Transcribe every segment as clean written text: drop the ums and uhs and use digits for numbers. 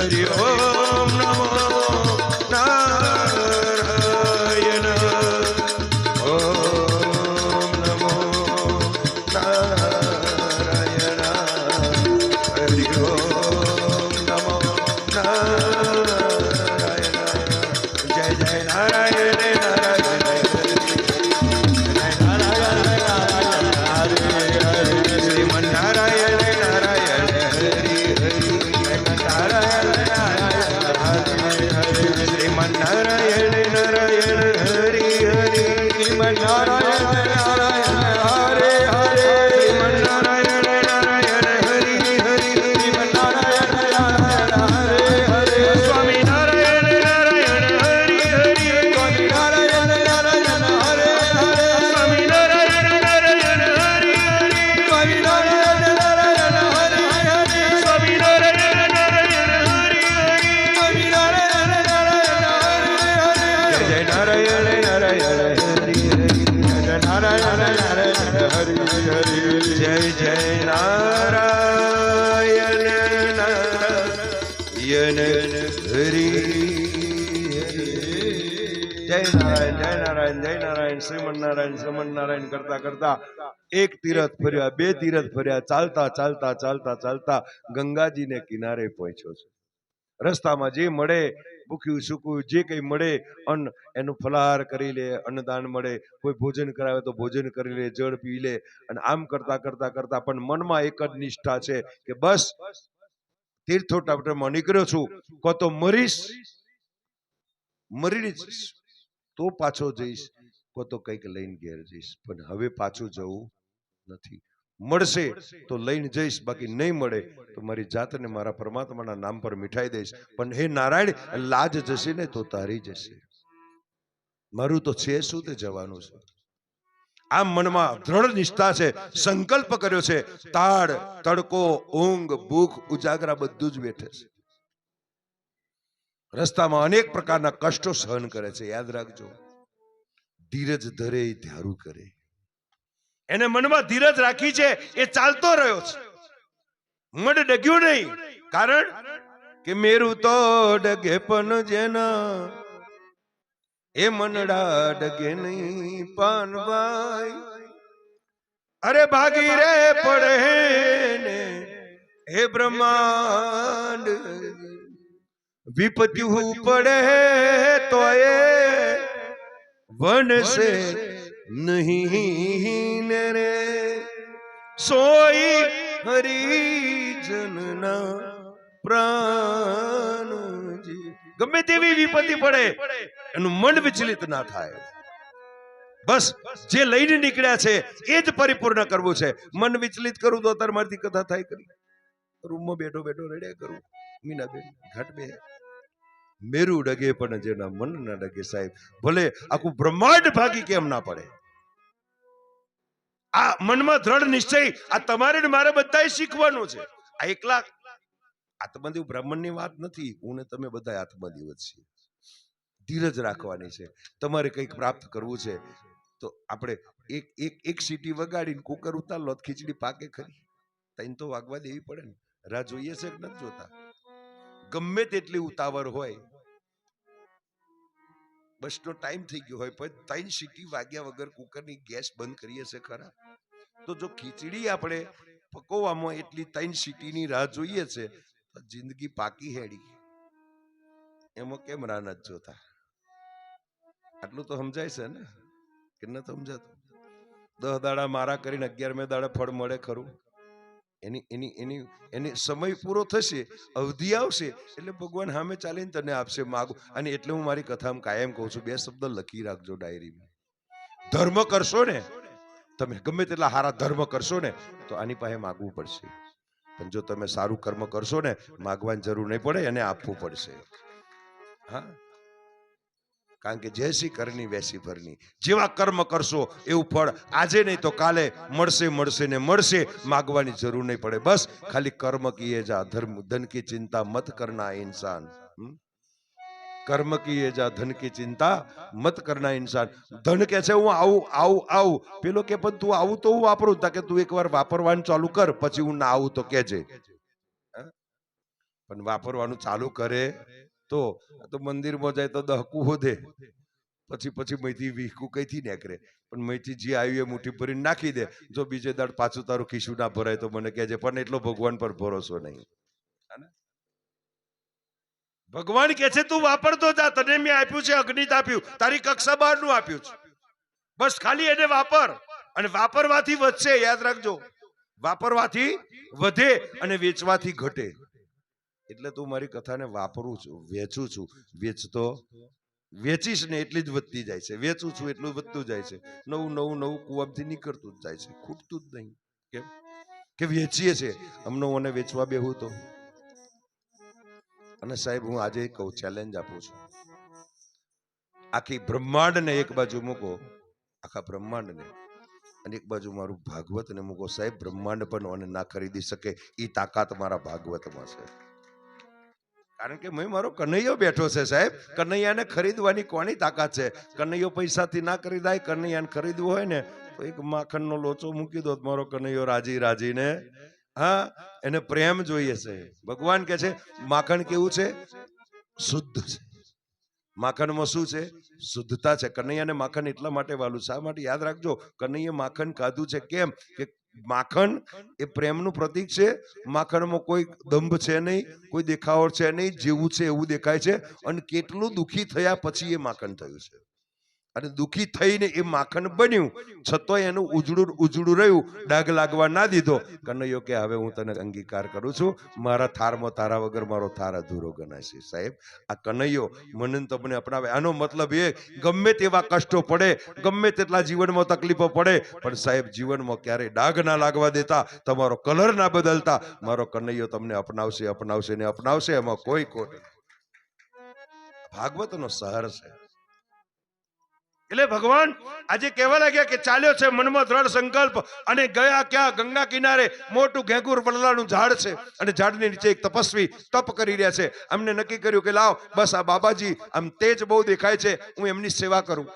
હરિ ઓમ નમો નારાયણ ઓમ નમો નારાયણ હરિ ઓમ નમો નારાયણ જય જય નારાયણ નારાયણ જય જય નારાયણ નારાયણ હરિ જય નારાયણ જય નારાયણ જય નારાયણ શ્રીમન્નારાયણ કરતા કરતા એક તીરથ ફર્યા, બે તીરથ ફર્યા, ચાલતા ચાલતા ચાલતા ચાલતા ગંગાજીને કિનારે પહોંચ્યો છે. રસ્તામાં જે મળે ભૂખ્યું સૂકું જે કંઈ મળે અન્ન એનું ફલાહાર કરી લે, અન્નદાન મળે, કોઈ ભોજન કરાવે તો ભોજન કરી લે, જળ પી લે. અને આમ કરતા કરતા કરતા પણ મનમાં એક જ નિષ્ઠા છે કે બસ તીર્થોટાટમાં નીકળ્યો છું, કો તો મરીશ મરી જઈશ તો પાછો જઈશ, કો તો કંઈક લઈને ઘેર જઈશ, પણ હવે પાછું જવું નથી. મળશે તો લઈને જઈશ, બાકી નહીં મળે તો મારી જાતને મારા પરમાત્માના નામ પર મીઠાઈ દઈશ. પણ હે નારાયણ, લાજ જશે ને તો તારી જશે, મારું તો છે શું તે જવાનું છે. આમ મનમાં દ્રઢ નિષ્ઠા છે, સંકલ્પ કર્યો છે. તાળ તડકો ઊંઘ ભૂખ ઉજાગરા બધું જ બેઠે છે. રસ્તામાં અનેક પ્રકારના કષ્ટો સહન કરે છે. યાદ રાખજો, ધીરજ ધરે ધ્યારું કરે. એને મનમાં ધીરજ રાખી છે, એ ચાલતો રહ્યો છે, મન ડગ્યું નહીં. કારણ કે મેરું તો ડગે પણ જેના એ મનડા ડગે નહીં પાનભાઈ. અરે ભાગી રે પડે ને હે બ્રહ્માંડ, વિપત્યુ પડે તો એ વનસે નહીં રે સોઈ હરિજનના પ્રાણજી. ગમે તેવી વિપત્તિ પડે એનું મન વિચલિત ના થાય. બસ જે લઈને નીકળ્યા છે એ જ પરિપૂર્ણ કરવું છે. મન વિચલિત કરું તો અત્યારે મારથી કથા થાય કરી, રૂમમાં બેઠો બેઠો રડ્યા કરું. મીનાબેન ઘાટ બે મેરું ડગે પણ જેના મન ના ડગે. સાહેબ ભલે આખું બ્રહ્માંડ ભાગી કેમ ના પડે, આ મનમાં દ્રઢ નિશ્ચય આ તમારે ને મારે બધાએ શીખવાનું છે. આ એકલા આત્મદેવ બ્રાહ્મણની વાત નથી, હું ને તમે બધા આત્મદેવ જ છીએ. ધીરજ રાખવાની છે. તમારે કંઈક પ્રાપ્ત કરવું છે તો આપણે એક સીટી વગાડીને કુકર ઉતાર લો, ખીચડી પાકે ખરી. તઈને તો વાગવા દેવી પડે ને. રાહ જોઈએ છે કે નથી જોતા? ગમે તેટલી ઉતાવળ હોય, બસનો ટાઈમ થઈ ગયો હોય, પણ 3 સીટી વાગ્યા વગર કુકરની ગેસ બંધ કરીએ છે ખરા? તો જો ખીચડી આપણે પકવવામાં એટલી 3 સીટીની રાહ જોઈએ છે તો જિંદગી પાકી હેડી, એમાં કેમ રાહ નથી જોતા? આટલું તો સમજાય છે ને કે ન સમજાતું? 10 દાડા મારા કરીને 11મે દાડા ફળ મળે ખરું? એની સમય પૂરો થશે, અવધિ આવશે એટલે ભગવાન સામે ચાલીને તને આપશે. માગું. અને એટલે હું મારી કથામાં કાયમ કહું છું, 2 શબ્દ લખી રાખજો ડાયરીમાં. ધર્મ કરશો ને તમે, ગમે તેટલા સારા ધર્મ કરશો ને તો આની પાસે માગવું પડશે. પણ જો તમે સારું કર્મ કરશો ને, માગવાની જરૂર નહીં પડે, એને આપવું પડશે. હા, કારણ કે જૈસી કરની વૈસી ભરની. જેવા કર્મ કરશો એવું ફળ આજે નહીં તો કાલે મળશે મળશે ને મળશે. માગવાની જરૂર નહીં પડે. બસ ખાલી કર્મ કિए जा, धर्म धन की चिंता मत करना इंसान. કર્મ કિए जा, ધન की चिंता मत करना इंसान. ધન કે છે હું આવું, પેલો કે પણ તું આવું તો હું વાપરું, તા કે તું એકવાર વાપરવાનું ચાલુ કર, પછી હું ના આવું તો કેજે. પણ વાપરવાનું ચાલુ કરે તો મંદિરમાં જાય તો દહકું હોદે, પછી પછી મહીથી વીખું કઈથી નીકળે. પણ મહીથી જે આવ્યું એ મુઠ્ઠી ભરીને નાખી દે. જો બીજે દાડ પાછું તારું ખીસું ના ભરાય તો મને કહેજે, પણ એટલો ભગવાન પર ભરોસો નહીં. ભગવાન કે છે તું વાપરતો જા, તને મેં આપ્યું છે અગણિત આપ્યું, તારી કક્ષા બહારનું આપ્યું છે, બસ ખાલી એને વાપર. અને વાપરવાથી વધશે, યાદ રાખજો, વાપરવાથી વધે અને વેચવાથી ઘટે. એટલે તું મારી કથાને વાપરું છું, વેચું છું. વેચતો વેચીશ ને એટલી જ વધતી જાય છે, વેચું છું એટલું વધતું જાય છે. નવું નવું નવું કુવામથી નીકળતું જ જાય છે, ખૂટતું જ નહીં. કેમ કે વેચીએ છે. અમને મને વેચવા બેહું તો. અને સાહેબ હું આજે કહું, ચેલેન્જ આપું છું, આખી બ્રહ્માંડને એક બાજુ મૂકો, આખા બ્રહ્માંડને, અને એક બાજુ મારું ભાગવત ને મૂકો. સાહેબ બ્રહ્માંડ પણ મને ના ખરીદી શકે એ તાકાત મારા ભાગવતમાં છે. કારણ કે મારો કનૈયો બેઠો છે સાહેબ. કનૈયાને ખરીદવાની કોની તાકાત છે? કનૈયો પૈસાથી ના ખરીદાય. કનૈયાને ખરીદવું હોય ને તો એક માખણનો લોચો મૂકી દો, મારો કનૈયો રાજી રાજીને, હા, એને પ્રેમ જોઈએ છે. ભગવાન કે છે માખણ કેવું છે? શુદ્ધ છે. માખણમાં શું છે? શુદ્ધતા છે. કનૈયાને માખણ એટલા માટે વાલું. શા માટે? યાદ રાખજો, કનૈયે માખણ ખાધું છે. કેમ કે માખણ એ પ્રેમનું પ્રતીક છે. માખણમાં કોઈ દંભ છે નહીં, કોઈ દેખાવડ છે નહીં, જેવું છે એવું દેખાય છે. અને કેટલું દુઃખી થયા પછી એ માખણ થયું છે. અને દુઃખી થઈને એ માખણ બન્યું, છતાંય એનું ઉજળું ઉજળું રહ્યું, ડાઘ લાગવા ના દીધો. કનૈયો કે હવે હું તને અંગીકાર કરું છું, મારા થારમાં તારા વગર મારો થાર અધૂરો ગણાશે. સાહેબ આ કનૈયો મને તમને અપનાવે. આનો મતલબ એ, ગમે તેવા કષ્ટો પડે, ગમે તેટલા જીવનમાં તકલીફો પડે, પણ સાહેબ જીવનમાં ક્યારેય ડાઘ ના લાગવા દેતા, તમારો કલર ના બદલતા, મારો કનૈયો તમને અપનાવશે, અપનાવશે ને અપનાવશે. એમાં કોઈ ખોટ. ભાગવતનો સહાર છે. એટલે ભગવાન આજે કહેવા લાગ્યા કે ચાલ્યો છે મનમાં દ્રઢ સંકલ્પ, અને ગયા ક્યાં? ગંગા કિનારે મોટું ઘેંઘુર વડલાનું ઝાડ છે, અને ઝાડની નીચે એક તપસ્વી તપ કરી રહ્યા છે. અમને નક્કી કર્યું કે લાવ, બસ આ બાબાજી આમ તેજ બહુ દેખાય છે, હું એમની સેવા કરું.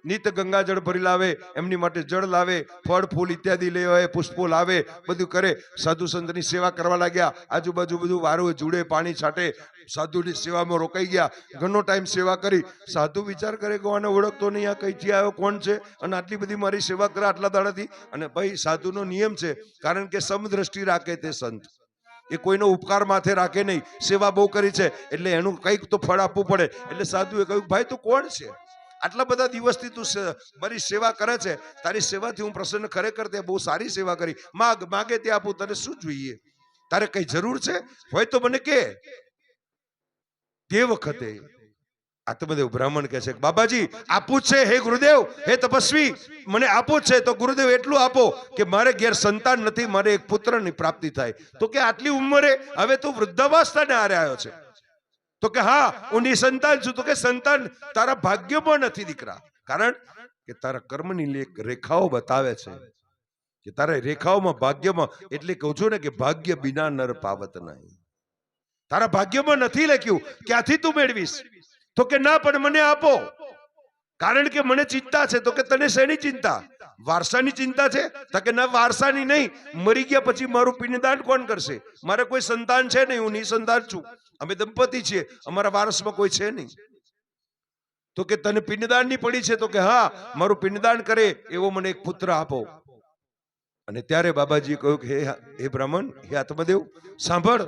નિત ગંગા જળ ભરી લાવે, એમની માટે જળ લાવે, ફળ ફૂલ ઇત્યાદિ લેવા, પુષ્પો લાવે, બધું કરે. સાધુ સંતની સેવા કરવા લાગ્યા. આજુબાજુ બધું વારું જુડે, પાણી છાંટે. સાધુની સેવામાં રોકાઈ ગયા. ઘણો ટાઈમ સેવા કરી. સાધુ વિચાર કરે કે આને ઓળખતો નહીં, આ કઈથી આવ્યો, કોણ છે, અને આટલી બધી મારી સેવા કરે આટલા દાડાથી. અને ભાઈ સાધુનો નિયમ છે, કારણ કે સમદ્રષ્ટિ રાખે તે સંત, એ કોઈનો ઉપકાર માથે રાખે નહીં. સેવા બહુ કરી છે એટલે એનું કંઈક તો ફળ આપવું પડે. એટલે સાધુએ કહ્યું, ભાઈ તું કોણ છે? આટલા બધા દિવસથી તું મારી સેવા કરે છે, તારી સેવાથી હું પ્રસન્ન, ખરેખર તે બહુ સારી સેવા કરી. માગે તે આપું, તને શું જોઈએ? તારે કઈ જરૂર છે હોય તો મને કે. તે વખતે આત્મદેવ બ્રાહ્મણ કહે છે, બાબાજી આપવું છે, હે ગુરુદેવ, હે તપસ્વી, મને આપવું છે તો ગુરુદેવ એટલું આપો કે મારે ઘેર સંતાન નથી, મારે એક પુત્રની પ્રાપ્તિ થાય. તો કે આટલી ઉંમરે હવે તું વૃદ્ધાવસ્થાને આરે આવ્યો છે? તો કે હા, હું નિસંતાન છું. તો કે સંતાન તારા ભાગ્યમાં નથી દીકરા, કારણ કે તારા કર્મની રેખાઓ બતાવે છે કે તારા રેખાઓમાં, ભાગ્યમાં, એટલે કહું છું ને કે ભાગ્ય બિના નર પાવત નહીં. તારા ભાગ્યમાં નથી લખ્યું, ક્યાંથી તું મેળવીશ? તો કે ના, પણ મને આપો, કારણ કે મને ચિંતા છે. તો કે તને શેની ચિંતા? વારસાની ચિંતા છે? તો કે ના, વારસાની નહીં, મરી ગયા પછી મારું પિંડદાન કોણ કરશે? મારે કોઈ સંતાન છે નહીં, હું નિસંતાન છું, અમે દંપતી છીએ, અમારા વારસમાં કોઈ છે નહીં. તો કે તને પિંડદાન ની પડી છે? તો કે હા, મારું પિંડદાન કરે એવો મને એક પુત્ર આપો. અને ત્યારે બાબાજી કહ્યું કે હે બ્રાહ્મણ, હે આત્મદેવ, સાંભળ,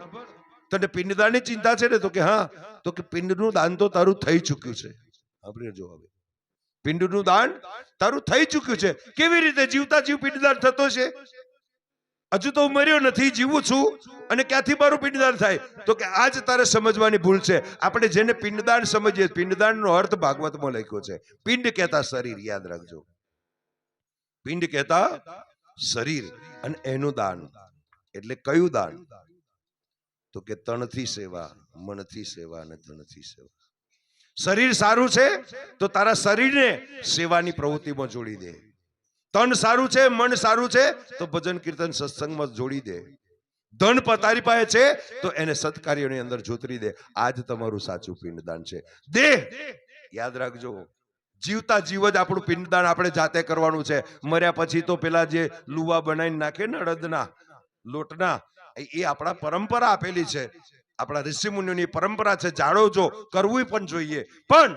તને પિંડદાનની ચિંતા છે ને? તો કે હા. તો કે પિંડનું દાન તો તારું થઈ ચૂક્યું છે. આપણે જો હવે પિંડનું દાન તારું થઈ ચૂક્યું છે. કેવી રીતે? જીવતા જીવ પિંડદાન થતો છે? હજુ તો હું મર્યો નથી, જીવું છું, અને ક્યાંથી મારું પિંડદાન થાય? તો કે આજ તારે સમજવાની ભૂલ છે. આપણે જેને પિંડદાન સમજીએ, પિંડદાનનો અર્થ ભાગવતમાં લખ્યો છે. પિંડ કહેતા શરીર, યાદ રાખજો, પિંડ કહેતા શરીર, અને એનું દાન એટલે કયું દાન? તો કે તણથી સેવા, મનથી સેવા અને ધનથી સેવા. શરીર સારું છે તો તારા શરીરને સેવાની પ્રવૃત્તિમાં જોડી દે. તન સારું છે, મન સારું છે તો ભજન કીર્તન સત્સંગમાં જોડી દે. ધન તારી પાસે છે તો એને સત્કાર્યોની અંદર જોતરી દે. આજ તમારું સાચું પિંડદાન છે. દેહ, યાદ રાખજો, જીવતા જીવ જ આપણું પિંડદાન આપણે જાતે કરવાનું છે. મર્યા પછી તો પેલા જે લુવા બનાવીને નાખે ને અડદના લોટના, એ આપણા પરંપરા આપેલી છે. આપણા ઋષિ મુનિઓની પરંપરા છે, જાળવજો, કરવું પણ જોઈએ. પણ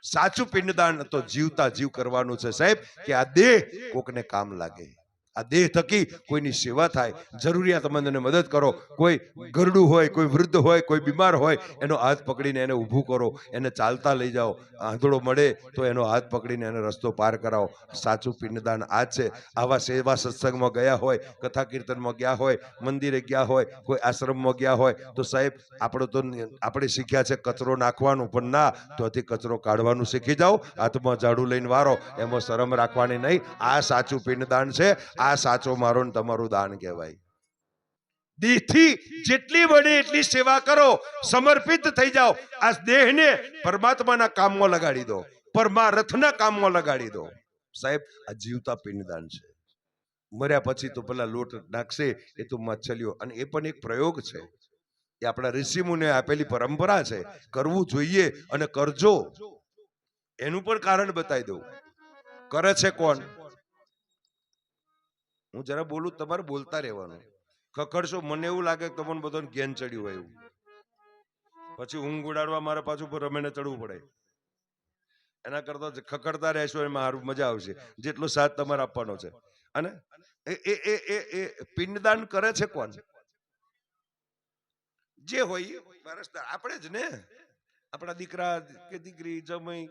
સાચું પિંડદાન તો જીવતા જીવ કરવાનું છે સાહેબ, કે આ દેહ કોકને કામ લાગે, આ દેહ થકી કોઈની સેવા થાય, જરૂરિયાતમંદને મદદ કરો. કોઈ ગરડું હોય, કોઈ વૃદ્ધ હોય, કોઈ બીમાર હોય, એનો હાથ પકડીને એને ઊભું કરો, એને ચાલતા લઈ જાઓ, આંધળો મળે તો એનો હાથ પકડીને એને રસ્તો પાર કરાવો. સાચું પિંડદાન આ જ છે. આવા સેવા સત્સંગમાં ગયા હોય, કથા કીર્તનમાં ગયા હોય, મંદિરે ગયા હોય, કોઈ આશ્રમમાં ગયા હોય, તો સાહેબ આપણે શીખ્યા છે કચરો નાખવાનું, પણ ના, તોથી કચરો કાઢવાનું શીખી જાઓ. હાથમાં ઝાડુ લઈને વારો, એમાં શરમ રાખવાની નહીં. આ સાચું પિંડદાન છે. આ સાચો મારો ને તમારું દાન કહેવાય. દેહથી જેટલી બને એટલી સેવા કરો, સમર્પિત થઈ જાઓ. આ દેહને પરમાત્માના કામમાં લગાડી દો, પરમારથના કામમાં લગાડી દો. સાહેબ, આ જીવતા પિંડદાન છે. મર્યા પછી તો પેલા લોટ નાખશે, એ તો માછલીઓ, અને એ પણ એક પ્રયોગ છે. એ આપણા ઋષિ મુનિએ આપેલી પરંપરા છે. કરવું જોઈએ અને કરજો. એનું પણ કારણ બતાવી દઉં. કરે છે કોણ? હું જરા બોલું, તમારે બોલતા રહેવાનું. ખખડશો, મને એવું લાગે કે તમને બધાને જ્ઞાન ચડ્યું હોય એવું. પછી ઊંઘ ઉડાડવા મારે પાછું પર રમેને ચડવું પડે. એના કરતા ખખડતા રહેશો એમાં સારું, મજા આવશે. જેટલો સાથ તમારે આપવાનો છે. અને એ પિંડદાન કરે છે કોણ? જે હોય વારસદાર, આપણે જ ને. આપણા દીકરા કે દીકરી, જમાઈ,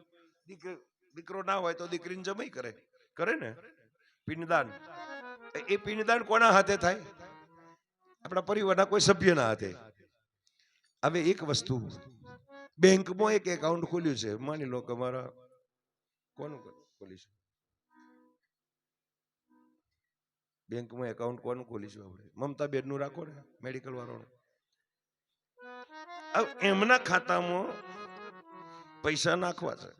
દીકરો ના હોય તો દીકરીને જમાઈ કરે ને પિંડદાન. એ પિંડદાન કોના હાથે થાય? આપણા પરિવારના કોઈ સભ્યના હાથે. હવે એક વસ્તુ, બેંકમાં એક એકાઉન્ટ ખોલ્યું છે, માની લો કે મારા કોનું ખોલીશું? બેંકમાં એકાઉન્ટ કોનું ખોલીશું આપણે? મમતા બેન નું રાખો ને, મેડિકલ વાળાનું. એમના ખાતામાં પૈસા નાખવા છે,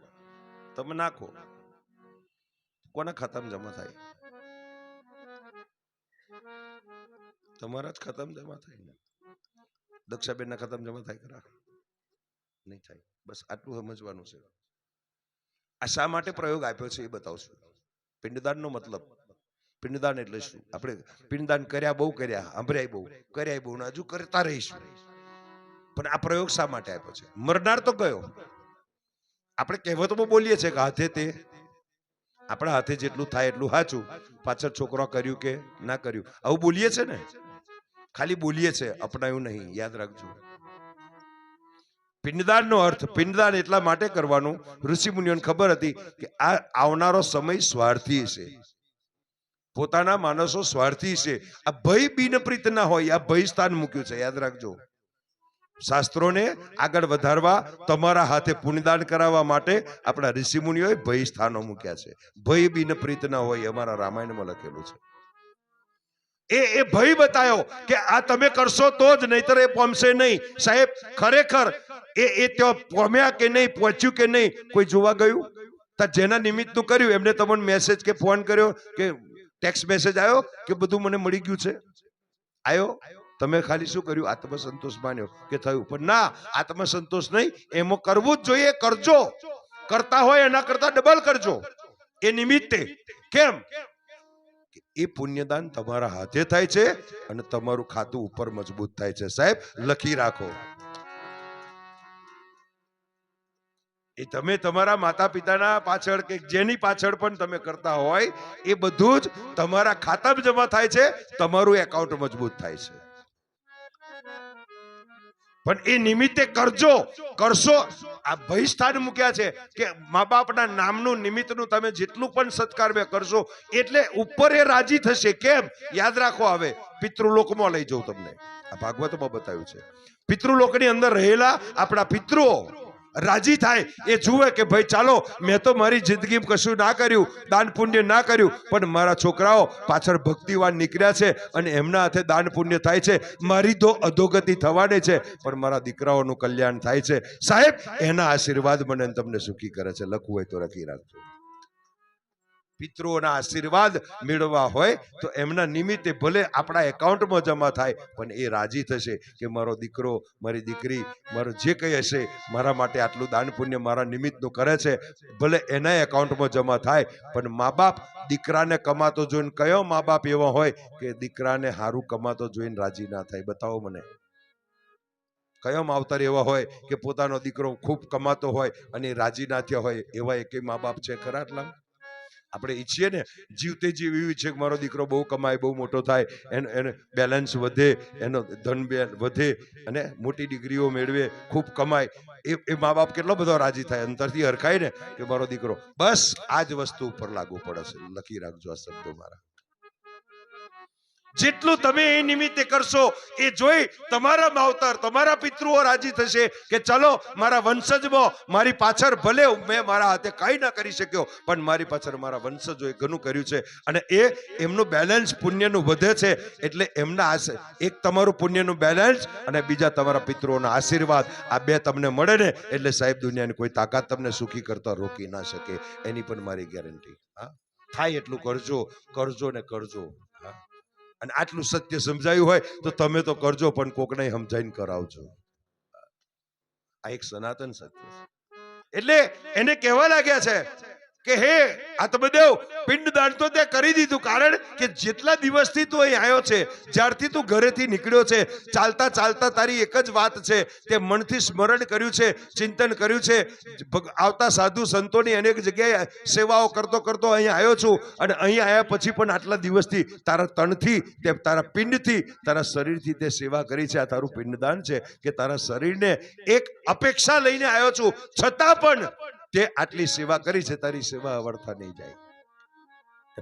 તમે નાખો. કોના ખાતામાં જમા થાય? તમારા જ ખાતામાં જમા થાય ને. દક્ષાબેન ના ખાતામાં જમા થાય ખરા? નહીં થાય. બસ આટલું સમજવાનું છે. આ શા માટે પ્રયોગ આપ્યો છે એ બતાવશું. પિંડદાન નો મતલબ, પિંડદાન એટલે શું? આપણે પિંડદાન કર્યા બહુ કર્યા, સાંભળ્યા બહુ, કર્યા બહુ, હજુ કરતા રહીશું. પણ આ પ્રયોગ શા માટે આપ્યો છે? મરનાર તો ગયો. આપણે કહેવતમાં બોલીએ છીએ કે હાથે તે, આપણા હાથે જેટલું થાય એટલું સાચું. પાછળ છોકરો કર્યું કે ના કર્યું, આવું બોલીએ છે ને. ખાલી બોલીએ છે, અપનાવ્યું નહીં. યાદ રાખજો. પિંડદાન નો અર્થ, પિંડદાન એટલા માટે કરવાનું, ઋષિ મુનિઓને ખબર હતી કે આ આવનારો સમય સ્વાર્થી છે. પોતાના માણસો સ્વાર્થી છે. આ ભય બિનપ્રીત ના હોય, આ ભય સ્થાન મૂક્યું છે. યાદ રાખજો. શાસ્ત્રોને આગળ વધારવા, તમારા હાથે પુણ્યદાન કરાવવા માટે આપણા ઋષિ મુનિઓએ ભય સ્થાનો મૂક્યા છે. ભય બિનપ્રીત ના હોય, અમારા રામાયણમાં લખેલું છે. એ ભય બતાયો કે આ તમે કરશો તો જ, નહીતર એ પહોંચશે નહીં. સાહેબ, ખરેખર એ ત્યાં પહોંચ્યા કે નહીં, પહોંચ્યું કે નહીં, કોઈ જોવા ગયું? જેના નિમિત્તનું કર્યું એમને તમને મેસેજ કે ફોન કર્યો કે ટેક્સ્ટ મેસેજ આવ્યો કે બધું મને મળી ગયું છે? આવ્યો? તમે ખાલી શું કર્યું? આત્મસંતોષ માન્યો કે થયું. પણ ના, આત્મસંતોષ નહીં, એમાં કરવું જ જોઈએ. કરજો. કરતા હોય એના કરતા ડબલ કરજો એ નિમિત્તે. કેમ? એ પુણ્યદાન તમારા હાથે થાય છે અને તમારું ખાતું ઉપર મજબૂત થાય છે. સાહેબ, લખી રાખો. એ તમે તમારા માતા પિતાના પાછળ કે જેની પાછળ પણ તમે કરતા હોય, એ બધું જ તમારા ખાતામાં જમા થાય છે. તમારું એકાઉન્ટ મજબૂત થાય છે. પણ એ નિમિત્તે કરજો. કરશો, આ ભયસ્થાન મૂક્યા છે કે મા બાપના નામનું નિમિત્તનું તમે જેટલું પણ સત્કાર કરશો એટલે ઉપર એ રાજી થશે. કેમ? યાદ રાખો. હવે પિતૃલોકમાં લઈ જાઉં તમને. આ ભાગવતમાં બતાવ્યું છે. પિતૃલોકની અંદર રહેલા આપણા પિતૃઓ રાજી થાય, એ જુએ કે ભાઈ ચાલો, મેં તો મારી જિંદગી કશું ના કર્યું, દાન પુણ્ય ના કર્યું, પણ મારા છોકરાઓ પાછળ ભક્તિવાન નીકળ્યા છે અને એમના હાથે દાન પુણ્ય થાય છે. મારી તો અધોગતિ થવાની છે, પણ મારા દીકરાઓનું કલ્યાણ થાય છે. સાહેબ, એના આશીર્વાદ મને તમને સુખી કરે છે. લખવું હોય તો લખી રાખજો. પિતૃઓના આશીર્વાદ મેળવવા હોય તો એમના નિમિત્તે ભલે આપણા એકાઉન્ટમાં જમા થાય, પણ એ રાજી થશે કે મારો દીકરો, મારી દીકરી, મારો જે કંઈ હશે, મારા માટે આટલું દાન પુણ્ય મારા નિમિત્તનું કરે છે. ભલે એના એકાઉન્ટમાં જમા થાય, પણ મા બાપ દીકરાને કમાતો જોઈને, કયો મા બાપ એવા હોય કે દીકરાને સારું કમાતો જોઈને રાજી ના થાય? બતાવો મને. કયો માવતર એવા હોય કે પોતાનો દીકરો ખૂબ કમાતો હોય અને રાજી ના થયા હોય એવા એકેય મા બાપ છે ખરા? આટલા આપણે ઈચ્છીએ ને, જીવતે જીવ એવી છે કે મારો દીકરો બહુ કમાય, બહુ મોટો થાય, એને બેલેન્સ વધે, એનો ધન વધે અને મોટી ડિગ્રીઓ મેળવે, ખૂબ કમાય. એ મા બાપ કેટલો બધો રાજી થાય, અંતરથી હરખાય ને કે મારો દીકરો. બસ આ જ વસ્તુ ઉપર લાગુ પડે છે. લખી રાખજો આ શબ્દો મારા. જેટલું તમે એ નિમિત્તે કરશો એ જોઈ તમારા માવતર, તમારા પિતૃઓ રાજી થશે કે ચલો મારા વંશજમાં મારી પાછળ ભલે મેં મારા હાથે કંઈ ના કરી શક્યો પણ મારી પાછળ મારા વંશજોએ ઘણું કર્યું છે અને એ એમનું બેલેન્સ પુણ્યનું વધે છે. એટલે એમના એક તમારું પુણ્યનું બેલેન્સ અને બીજા તમારા પિતૃઓના આશીર્વાદ, આ બે તમને મળે ને એટલે સાહેબ દુનિયાની કોઈ તાકાત તમને સુખી કરતા રોકી ના શકે. એની પણ મારી ગેરંટી. હા, થાય એટલું કરજો, કરજો ને કરજો. અને આટલું સત્ય સમજાયું હોય તો તમે તો કરજો પણ કોકને સમજાઈને કરાવજો. આ એક સનાતન સત્ય છે. એટલે એને કહેવા લાગ્યા છે કે હે આત્મદેવ, પિંડદાન તો તે કરી દીધું, કારણ કે જેટલા દિવસથી તું અહીં આવ્યો છે, જ્યારથી તું ઘરેથી નીકળ્યો છે, ચાલતા ચાલતા તારી એક જ વાત છે, તે મનથી સ્મરણ કર્યું છે, ચિંતન કર્યું છે, આવતા સાધુ સંતોની અનેક જગ્યાએ સેવાઓ કરતો કરતો અહીં આવ્યો છું અને અહીં આવ્યા પછી પણ આટલા દિવસથી તારા તનથી, તે તારા પિંડથી, તારા શરીરથી તે સેવા કરી છે. આ તારું પિંડદાન છે કે તારા શરીરને એક અપેક્ષા લઈને આવ્યો છું, છતાં પણ તે આટલી સેવા કરી છે, તારી સેવા અવર્થા નહીં જાય.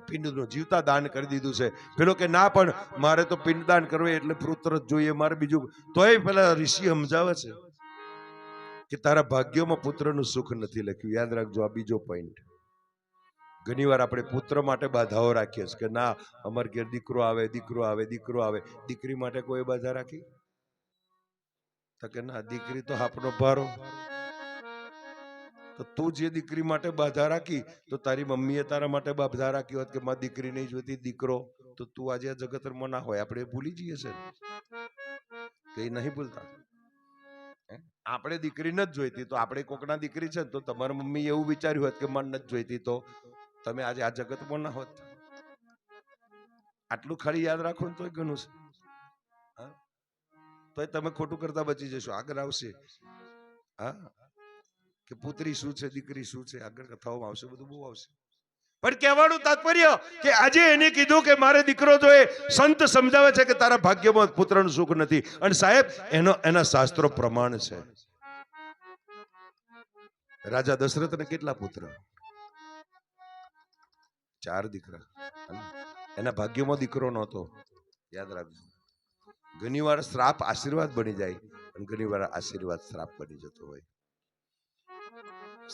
પિંડનું જીવતા દાન કરી દીધું છે. પેલો કે ના પણ મારે તો પિંડદાન કરવું એટલે પુત્ર જ જોઈએ, મારે બીજું. તોય પેલા ઋષિ સમજાવે છે કે તારા ભાગ્યોમાં પુત્રનું સુખ નથી લખ્યું. યાદ રાખજો આ બીજો પોઈન્ટ. ઘણી વાર આપણે પુત્ર માટે બાધાઓ રાખીએ છીએ કે ના અમાર ઘેર દીકરો આવે, દીકરો આવે, દીકરો આવે. દીકરી માટે કોઈ બાધા રાખી? તો કે ના, દીકરી તો આપનો ભારો. તો તું જે દીકરી માટે બાધા રાખી તો તારી મમ્મીએ તારા માટે બાધા રાખી હોત કે મારી દીકરી નહીં જોઈતી, દીકરો, તો તું આજે આ જગતમાં ના હોય. આપણે ભૂલી જઈએ છે કે નહીં ભૂલતા. આપણે દીકરી નથી જોઈતી તો આપણે કોકના દીકરી છે તો તમારી મમ્મી એવું વિચાર્યું હોત કે મને નથી જોઈતી તો તમે આજે આ જગતમાં ના હોત. આટલું ખાલી યાદ રાખો ને તોય ઘણું છે. તોય તમે ખોટું કરતા બચી જશો. આગળ આવશે હા કે પુત્રી શું છે, દીકરી શું છે, આગળ કથાઓમાં આવશે, બધું બહુ આવશે. પણ કહેવાનું તાત્પર્ય કે આજે એને કીધું કે મારે દીકરો જોઈએ. સંત સમજાવે છે કે તારા ભાગ્યમાં પુત્રનું સુખ નથી. અને સાહેબ એના શાસ્ત્રો પ્રમાણ છે. રાજા દશરથને કેટલા પુત્ર? 4 દીકરા. એના ભાગ્યમાં દીકરો નહોતો. યાદ રાખજો. ઘણી વાર શ્રાપ આશીર્વાદ બની જાય અને ઘણી વાર આશીર્વાદ શ્રાપ બની જતો હોય.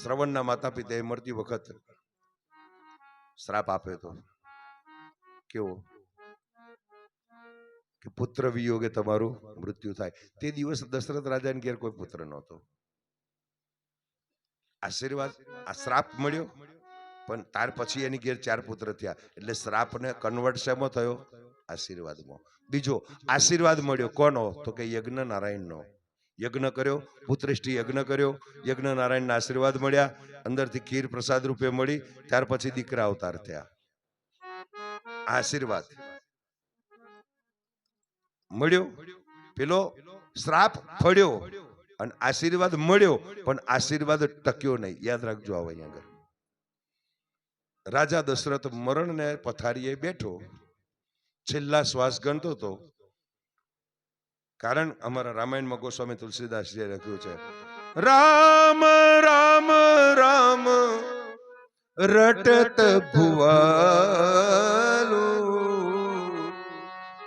શ્રવણના માતા પિતાએ મરતી વખત શ્રાપ આપ્યો તો કેવો કે પુત્ર વિયોગે તમારું મૃત્યુ થાય. તે દિવસ દશરથ રાજાને ઘેર કોઈ પુત્ર નહોતો. આશીર્વાદ, આ શ્રાપ મળ્યો પણ ત્યાર પછી એની ઘેર 4 પુત્ર થયા. એટલે શ્રાપને કન્વર્ટ શેમાં થયો? આશીર્વાદમાં. બીજો આશીર્વાદ મળ્યો કોનો? તો કે યજ્ઞ નારાયણનો. યજ્ઞ કર્યો, પુત્રેષ્ઠી યજ્ઞ કર્યો, યજ્ઞ નારાયણના આશીર્વાદ મળ્યા, અંદરથી ખીર પ્રસાદ રૂપે મળી, ત્યાર પછી દીકરા અવતાર થયા. આશીર્વાદ મળ્યો, પેલો શ્રાપ ફળ્યો અને આશીર્વાદ મળ્યો પણ આશીર્વાદ ટક્યો નહીં. યાદ રાખજો. આવો અહીંયા આગળ રાજા દશરથ મરણને પથારીએ બેઠો, છેલ્લા શ્વાસ ગણતો હતો. કારણ અમારા રામાયણમાં ગોસ્વામી તુલસીદાસજીએ લખ્યું છે, રામ રામ રામ રટત ભુવાલું,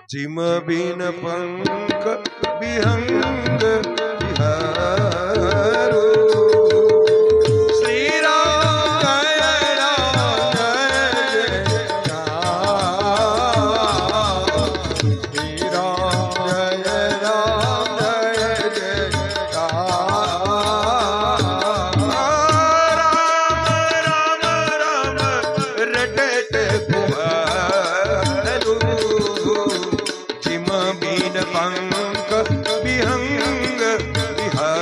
જીમ બિન પંખ વિહંગ વિહારું. પંખ વિહંગ વિહાર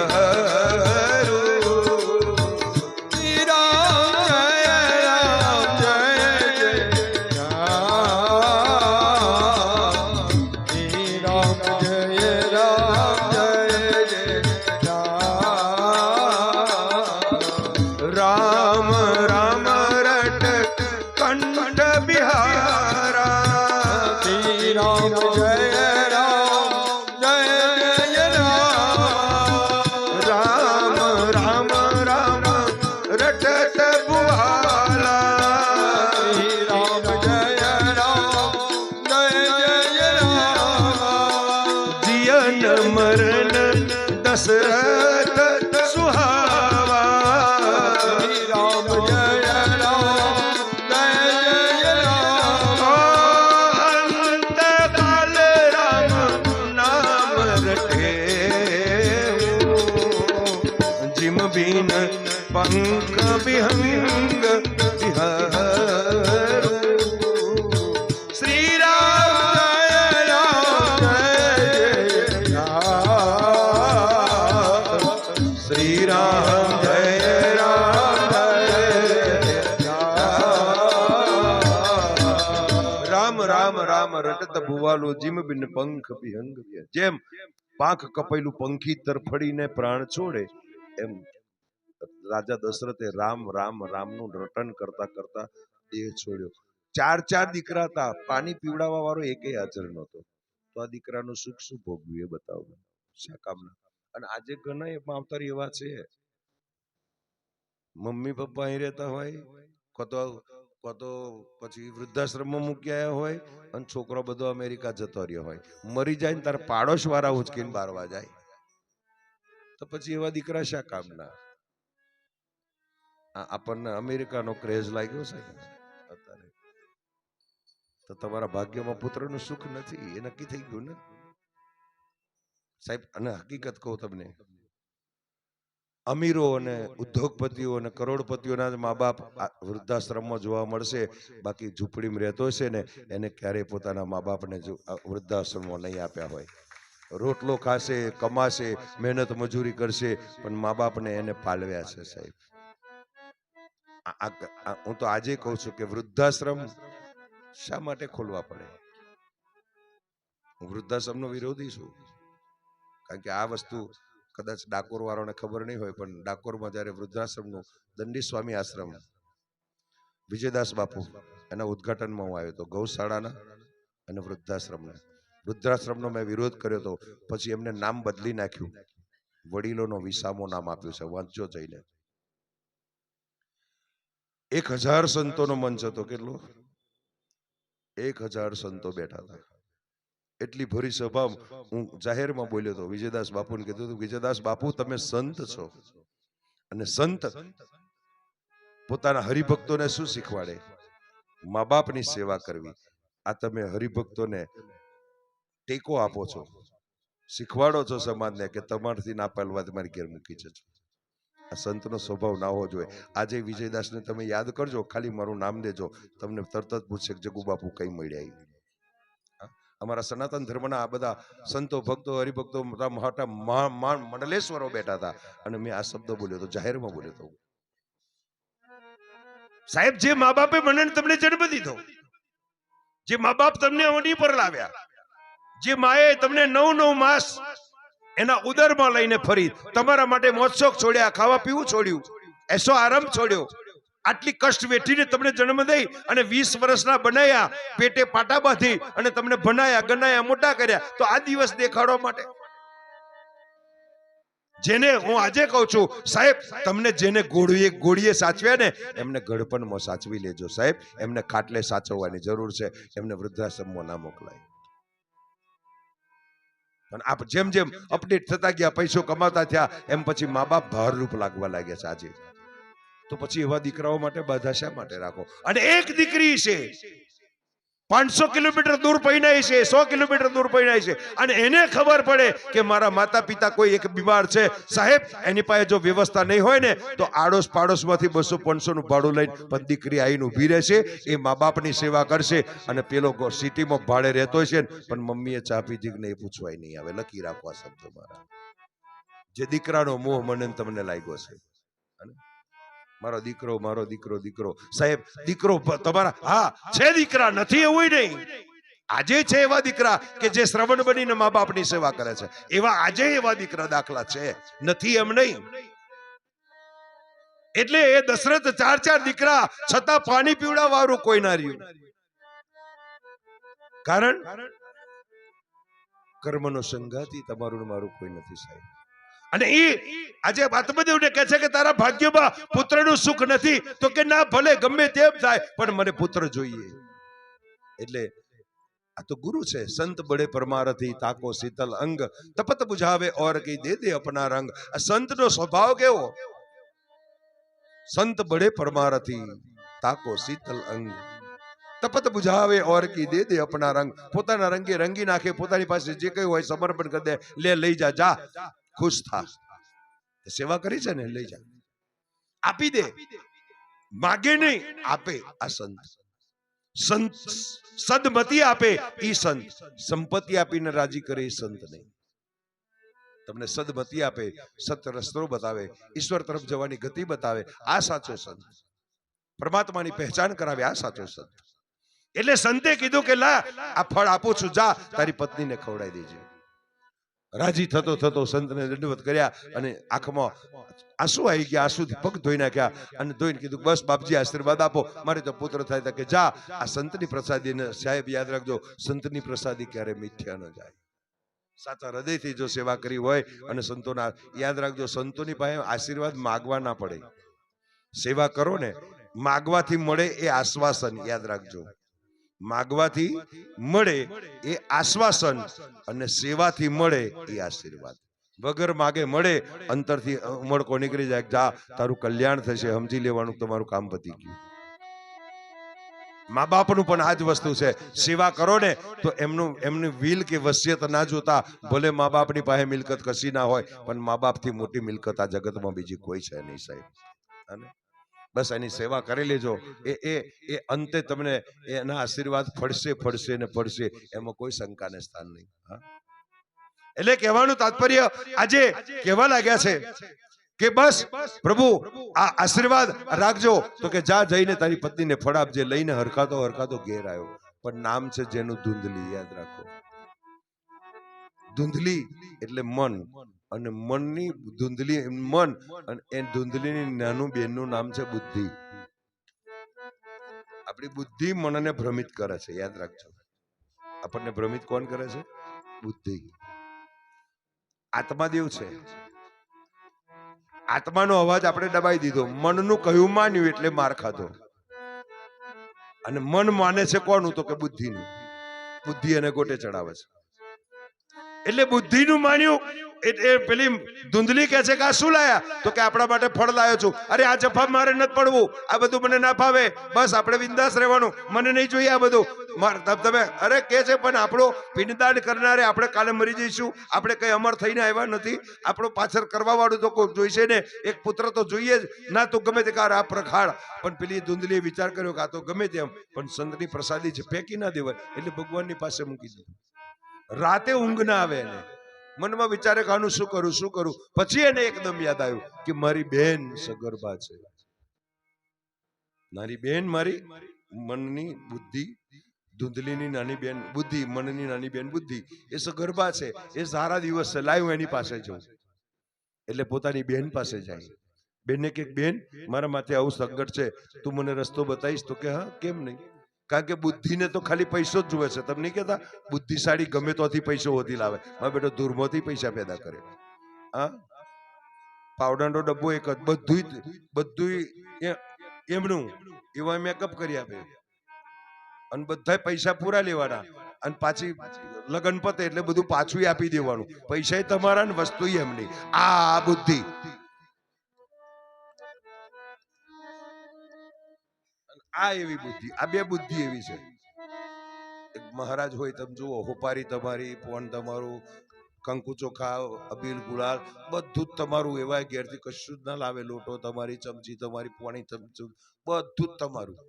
સુહાવા શ્રી રામ જય રામ જય જય રામ અંત કાલ રામ નામ રટે जिम बीन पंख विहंग विहार श्री राम जय राम जय राम श्री राम जय राम राम राम राम रटत भुवालो जिम बिन पंख विहंग विहार जेम પાંખ કપાયેલું પંખી તરફડીને પ્રાણ છોડે એમ રાજા દશરથે રામ રામ રામનું રટન કરતા કરતા દેહ છોડ્યો. ચાર દીકરા હતા, પાણી પીવડાવવા વાળો એકેય હાજર નહોતો. તો આ દીકરાનું સુખ શું ભોગવ્યું એ બતાવો શા કામના. અને આજે ઘણા માવતર એવા છે, મમ્મી પપ્પા અહીં રહેતા હોય તો પછી વૃદ્ધાશ્રમમાં મૂકી આવ્યા હોય અને છોકરો બધો અમેરિકા જતો રહ્યો હોય, મરી જાય ને તાર પાડોશ વાળા ઉચકીને બારવા જાય. તો પછી એવા દીકરા શા કામના. આપણને અમેરિકાનો ક્રેઝ લાગ્યો છે અત્યારે, તો તમારા ભાગ્યમાં પુત્રનું સુખ નથી એ નક્કી થઈ ગયું ને સાહેબ. અને હકીકત કહું તમને, અમીરો અને ઉદ્યોગપતિઓ અને કરોડપતિઓના મા બાપ વૃદ્ધાશ્રમમાં જોવા મળશે, બાકી ઝૂંપડીમાં રહેતો હશે ને એને ક્યારેય પોતાના મા બાપને વૃદ્ધાશ્રમમાં નહીં આપ્યા હોય. રોટલો ખાશે, કમાશે, મહેનત મજૂરી કરશે, પણ મા બાપને એને પાલવ્યા છે સાહેબ. હું તો આજે કહું છું કે વૃદ્ધાશ્રમ શા માટે ખોલવા પડે. હું વૃદ્ધાશ્રમનો વિરોધી છું, કારણ કે આ વસ્તુ કદાચ ડાકોર વાળાને ખબર નહીં હોય, પણ ડાકોરમાં જયારે વૃદ્ધાશ્રમનું દંડી સ્વામી આશ્રમ વિજયદાસ બાપુ એના ઉદ્ઘાટનમાં હું આવ્યો હતો, ગૌશાળાના અને વૃદ્ધાશ્રમનો મેં વિરોધ કર્યો હતો. પછી એમને નામ બદલી નાખ્યું, વડીલોનો વિસામો નામ આપ્યું છે, વાંચજો જઈને. 1000 સંતોનો મંચ હતો. કેટલો? 1000 સંતો બેઠા હતા. એટલી ભરી સભા હું જાહેરમાં બોલ્યો હતો. વિજયદાસ બાપુને કીધું હતું, વિજયદાસ બાપુ તમે સંત છો, અને સંત પોતાના હરિભક્તોને શું શીખવાડે? મા બાપની સેવા કરવી. આ તમે હરિભક્તોને ટેકો આપો છો, શીખવાડો છો સમાજને કે તમારાથી ના પાલવા તમારી ઘેર મૂકી જજો. આ સંતનો સ્વભાવ ના હોવો જોઈએ. આજે વિજયદાસને તમે યાદ કરજો, ખાલી મારું નામ દેજો, તમને તરત જ પૂછશે કે જગુ બાપુ કઈ મળ્યા. અમારા સનાતન ધર્મના આ બધા સંતો ભક્તો હરિભક્તો મોટા મંડલેશ્વરો બેઠા હતા, અને મેં આ શબ્દ બોલ્યો હતો, જાહેરમાં બોલ્યો હતો. સાહેબ, જે મા બાપે મને તમને જન્મ દીધો, જે મા બાપ તમને ઓની પર લાવ્યા, જે માએ તમને 9 માસ એના ઉદરમાં લઈને ફરી, તમારા માટે મોજશોખ છોડ્યા, ખાવા પીવું છોડ્યું, એસો આરામ છોડ્યો, આટલી કષ્ટ વેઠીને તમને જન્મ દઈ અને 20 વર્ષના બનાયા, પેટે પાટા બાંધી અને તમને ભણાયા ગણાયા મોટા કર્યા, તો આ દિવસ દેખાડવા માટે. જેને હું આજે કહું છું સાહેબ, તમને જેને ગોળીએ સાચવ્યા ને એમને ગળપણમાં સાચવી લેજો સાહેબ. એમને ખાટલે સાચવવાની જરૂર છે, એમને વૃદ્ધાશ્રમમાં ના મોકલાય. અને આપ જેમ જેમ અપડેટ થતા ગયા, પૈસો કમાતા થયા, એમ પછી મા બાપ ભારરૂપ લાગવા લાગ્યા છે આજે. તો પછી એવા દીકરાઓ માટે બાધા શા માટે રાખો? અને એક દીકરી છે 500 કિલોમીટર દૂર પૈણાઈ છે, 100 કિલોમીટર દૂર પૈણાઈ છે, અને એને ખબર પડે કે મારા માતા પિતા કોઈ એક બીમાર છે, સાહેબ એની પાસે જો વ્યવસ્થા નહીં હોય ને તો આડોશ પાડોશમાંથી 200-500 નું ભાડું લઈને પણ દીકરી આવીને ઊભી રહેશે, એ મા બાપની સેવા કરશે. અને પેલો સિટીમાં ભાડે રહેતો છે પણ મમ્મીએ ચા પીધી કે નહીં પૂછવાય નહીં આવે. લખી રાખો આ શબ્દો મારા. જે દીકરાનો મોહ મને તમને લાગ્યો છે, મારો દીકરો, મારો દીકરો, દીકરો. સાહેબ, દીકરો તમારા હા છે, દીકરા નથી એવું નહીં. આજે છે એવા દીકરા કે જે શ્રવણ બનીને મા બાપની સેવા કરે છે. એવા આજે એવા દીકરા દાખલા છે, નથી એમ નહીં. એટલે એ દશરથ 4 દીકરા છતાં પાણી પીવડાવવા વાળું કોઈ ના રહ્યું. કારણ કર્મનો સંગાતી તમારું મારું કોઈ નથી સાહેબ. અને એ આજે આત્મદેવને કહે છે કે તારા ભાગ્યમાં પુત્રનું સુખ નથી, તો કે ના, ભલે ગમે તેમ થાય પણ મને પુત્ર જોઈએ. એટલે આ તો ગુરુ છે. સંત બડે પરમારથી તાકો શીતલ અંગ, તપત બુઝાવે ઓર કી દે દે અપના રંગ. આ સંતનો સ્વભાવ કેવો? સંત બડે પરમારથી તાકો શીતલ અંગ, તપત બુઝાવે ઓર કી દે દે અપના રંગ. પોતાના રંગે રંગી નાખે, પોતાની પાસે જે કઈ હોય સમર્પણ કરી દે. લે લઈ જા, જા ખુશ થા. સેવા કરી છે ને, લઈ જા, આપી દે. માગે નહીં, આપે. આ સંત. સંત સદમતી આપે ઈ સંત. સંપત્તિ આપીને રાજી કરે એ સંત નહીં. તમને સદમતી આપે, સત્ય રસ્તો બતાવે, ઈશ્વર તરફ જવાની ગતિ બતાવે, આ સાચો સંત. પરમાત્માની પહેચાન કરાવે, આ સાચો સંત. એટલે સંતે કીધું કે લા આ ફળ આપું છું, જા તારી પત્નીને ખવડાવી દેજે. રાજી થતો થતો સંતને દંડવત કર્યા અને આંખમાં આંસુ આવી ગયા. આંસુથી પગ ધોઈ નાખ્યા અને ધોઈને કીધું બસ બાપજી આશીર્વાદ આપો, મારે તો પુત્ર થાય. કે જા, આ સંતની પ્રસાદીને સાહેબ યાદ રાખજો, સંતની પ્રસાદી ક્યારે મિથ્યા ન જાય. સાચા હૃદયથી જો સેવા કરી હોય અને સંતોના, યાદ રાખજો, સંતોની પાસે આશીર્વાદ માગવા ના પડે. સેવા કરો ને, માગવાથી મળે એ આશ્વાસન. યાદ રાખજો, માગવાથી મળે એ આશ્વાસન અને સેવાથી મળે એ આશીર્વાદ. વગર માગે મળે, અંતરથી ઉમળકો નીકળી જાય, જા તારું કલ્યાણ થશે, સમજી લેવાનું તમારું કામ પતી ગયું. મા બાપનું પણ આ જ વસ્તુ છે. સેવા કરો ને તો એમની વિલ કે વસિયત ના જોતા. ભલે મા બાપની પાસે મિલકત કશી ના હોય, પણ મા બાપથી મોટી મિલકત આ જગતમાં બીજી કોઈ છે નહીં સાહેબ. અને બસ એની સેવા કરી લેજો. એ અંતે તમને એના આશીર્વાદ ફળશે ફળશે ને ફળશે, એમાં કોઈ શંકાને સ્થાન નહીં. એટલે કહેવાનું તાત્પર્ય આજે કહેવા લાગ્યા છે કે બસ પ્રભુ આ આશીર્વાદ રાખજો. તો કે જા જઈને તારી પત્નીને ફળ આપજે. લઈને હરખાતો હરખાતો ઘેર આવ્યો. પણ નામ છે જેનું ધૂંધલી. યાદ રાખો, ધૂંધલી એટલે મન, અને મનની ધૂંધલી મન, અને એ ધૂંધલીની નાનું બેનનું નામ છે બુદ્ધિ. આપણી બુદ્ધિ મનને ભ્રમિત કરે છે. યાદ રાખજો, આપણને ભ્રમિત કોણ કરે છે? બુદ્ધિ. આત્માદેવ છે. આત્માનો અવાજ આપણે દબાઈ દીધો, મનનું કહ્યું માન્યું એટલે માર ખાધો. અને મન માને છે કોનું? તો કે બુદ્ધિનું. બુદ્ધિ એને ગોટે ચડાવે છે. એટલે બુદ્ધિનું માન્યું. એ પેલી ધૂંધલી કહે છે કે આ શું લાયા? તો કે આપણા માટે ફળ લાયો છું. અરે આ જફા મારે નથી પડવું, આ બધું મને ના ફાવે, બસ આપણે બિંદાસ રહેવાનું, મને નહીં જોઈએ આ બધું. તમે અરે કે છે પણ આપણો પિંડદાન કરનારે આપણે કાલે મરી જઈશું, આપણે કઈ અમર થઈને આવ્યા નથી. આપણો પાછળ કરવા વાળું તો કોઈ જોઈશે ને, એક પુત્ર તો જોઈએ જ ના. તો ગમે તે કાર આ પ્રખાડ. પણ પેલી ધૂંધલીએ વિચાર કર્યો કે આ તો ગમે તેમ, પણ સંતની પ્રસાદી છે, ફેંકી ના દેવાય. એટલે ભગવાનની પાસે મૂકી દીધું. રાતે ઊંઘ ના આવે એને. મનમાં વિચારે કે આનું શું કરું શું કરું. પછી એને એકદમ યાદ આવ્યું કે મારી બેન સગર્ભા છે. મારી બેન, મારી મનની બુદ્ધિ, ધૂંધલીની નાની બેન બુદ્ધિ, મનની નાની બેન બુદ્ધિ, એ સગર્ભા છે. એ સારા દિવસ છે, લાવ્યું એની પાસે જવું. એટલે પોતાની બેન પાસે જાય. બેનને કે બેન મારા માથે આવું સંકટ છે, તું મને રસ્તો બતાવીશ? તો કે હા, કેમ નહીં. કારણ કે બુદ્ધિને તો ખાલી પૈસો જ જુએ છે. તમને નહીં કહેતા બુદ્ધિશાળી ગમે તોથી પૈસો હોતી લાવે. મારો બેટો દુર્મોથી પૈસા પેદા કરે. હા, પાવડરનો ડબ્બો એક જ, બધું એમનું એવા મેકઅપ કરી આપે, અને બધા પૈસા પૂરા લેવાના, અને પાછી લગન પતે એટલે બધું પાછું આપી દેવાનું. પૈસા તમારા ને વસ્તુ એમની. આ બુદ્ધિ. આ એવી બુદ્ધિ. આ બે બુદ્ધિ એવી છે. એક મહારાજ હોય, તમે જુઓ, હોપારી તમારી, પોન તમારું, કંકુ ચોખા, અબીલ ગુલાલ બધું જ તમારું. એવા ઘેરથી કશું જ ના લાવે. લોટો તમારી, ચમચી તમારી, પોણી ચમચું બધું જ તમારું.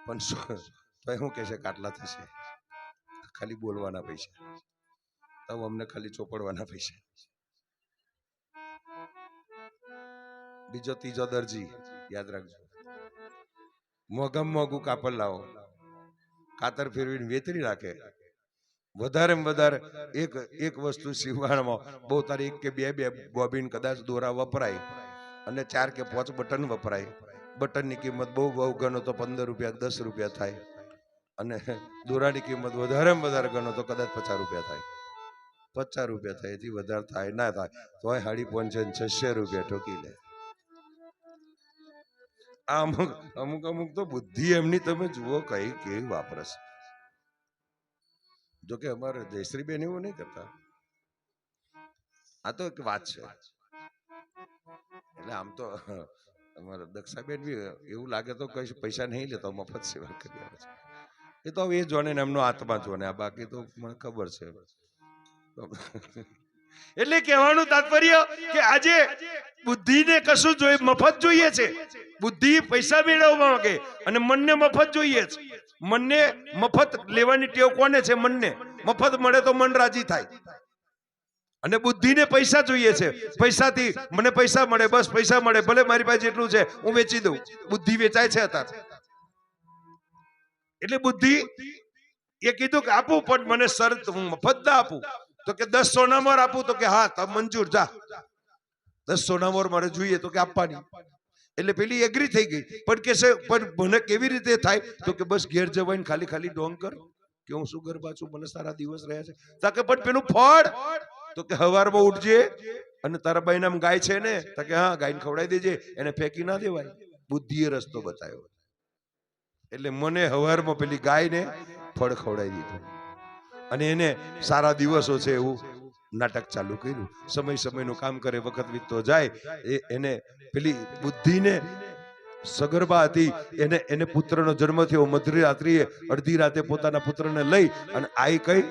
પણ શું કે છે? કાટલા થશે ખાલી બોલવાના પૈસા, તો અમને ખાલી ચોપડવાના પૈસા. બીજો ત્રીજો દરજી. યાદ રાખજો, મોઘામાં મોઘું કાપડ લાવો, કાતર ફેરવીને વેતરી રાખે. વધારે વધારે એક વસ્તુ સીવવામાં બહુ તારી એક કે બે બોબીન કદાચ દોરા વપરાય, અને 4 કે 5 બટન વપરાય. બટનની કિંમત બહુ ગણો તો 15 રૂપિયા 10 રૂપિયા થાય, અને દોરાની કિંમત વધારે ગણો તો કદાચ 50 રૂપિયા થાય. 50 રૂપિયા થાય, એથી વધારે થાય ના થાય તોય 550-600 રૂપિયા ઠોકી લે. અમુક તો બુદ્ધિ એમની તમે જુઓ કઈ કેવી વાપરે છે. જો કે અમારે જયશ્રીબેન એવું નહીં કરતા. આ તો એક વાત છે. એટલે આમ તો અમારે દક્ષાબેન બી એવું લાગે તો કઈ પૈસા નહીં લેતો, મફત સેવા કરી આવે છે. એ તો હવે એ જોને ને એમનો આત્મા જોને, આ બાકી તો મને ખબર છે. એટલે કહેવાનું તાત્પર્ય કે આજે બુદ્ધિને કશું જોઈએ, મફત જોઈએ છે. બુદ્ધિ પૈસા મેળવવા માંગે અને મનને મફત જોઈએ છે. મનને મફત લેવાની ટેવ કોને છે? મનને. મફત મળે તો મન રાજી થાય. અને બુદ્ધિને પૈસા જોઈએ છે. પૈસાથી મને પૈસા મળે, બસ પૈસા મળે, ભલે મારી પાસે જેટલું છે હું વેચી દઉં. બુદ્ધિ વેચાય છે અત્યારે. એટલે બુદ્ધિ એ કીધું કે આપું, પણ મને શરત, હું મફત ના આપું. તો કે 10 સોનામોર આપું, તો કે હા તમ મંજૂર, જા 10 સોનામોર મારે જોઈએ, તો કે આપવાની. એટલે પેલી એગ્રી થઈ ગઈ. પણ કે છે પણ મને કેવી રીતે થાય? તો કે બસ ઘેર જવાઈને ખાલી ખાલી ડોંગ કર કે હું શું ગરબા છું, મને સારા દિવસ રહ્યા છે. તો કે પણ પેલું ફળ, તો કે હવારમાં ઉઠજે અને તારા બાઈનામ ગાય છે ને, તો કે હા ગાયને ખવડાવી દેજે, એને ફેંકી ના દેવાય. બુદ્ધિએ રસ્તો બતાવ્યો. એટલે મને હવારમાં પેલી ગાયને ફળ ખવડાવી દીધું અને એને સારા દિવસો છે એવું નાટક ચાલુ કર્યું. સમય સમયનું કામ કરે, વખત વીતતો જાય. એને પેલી બુદ્ધિને સગર્ભા હતી, એને પુત્રનો જન્મ થયો. મધરાત્રિએ અડધી રાતે પોતાના પુત્રને લઈ અને આઈ કઈ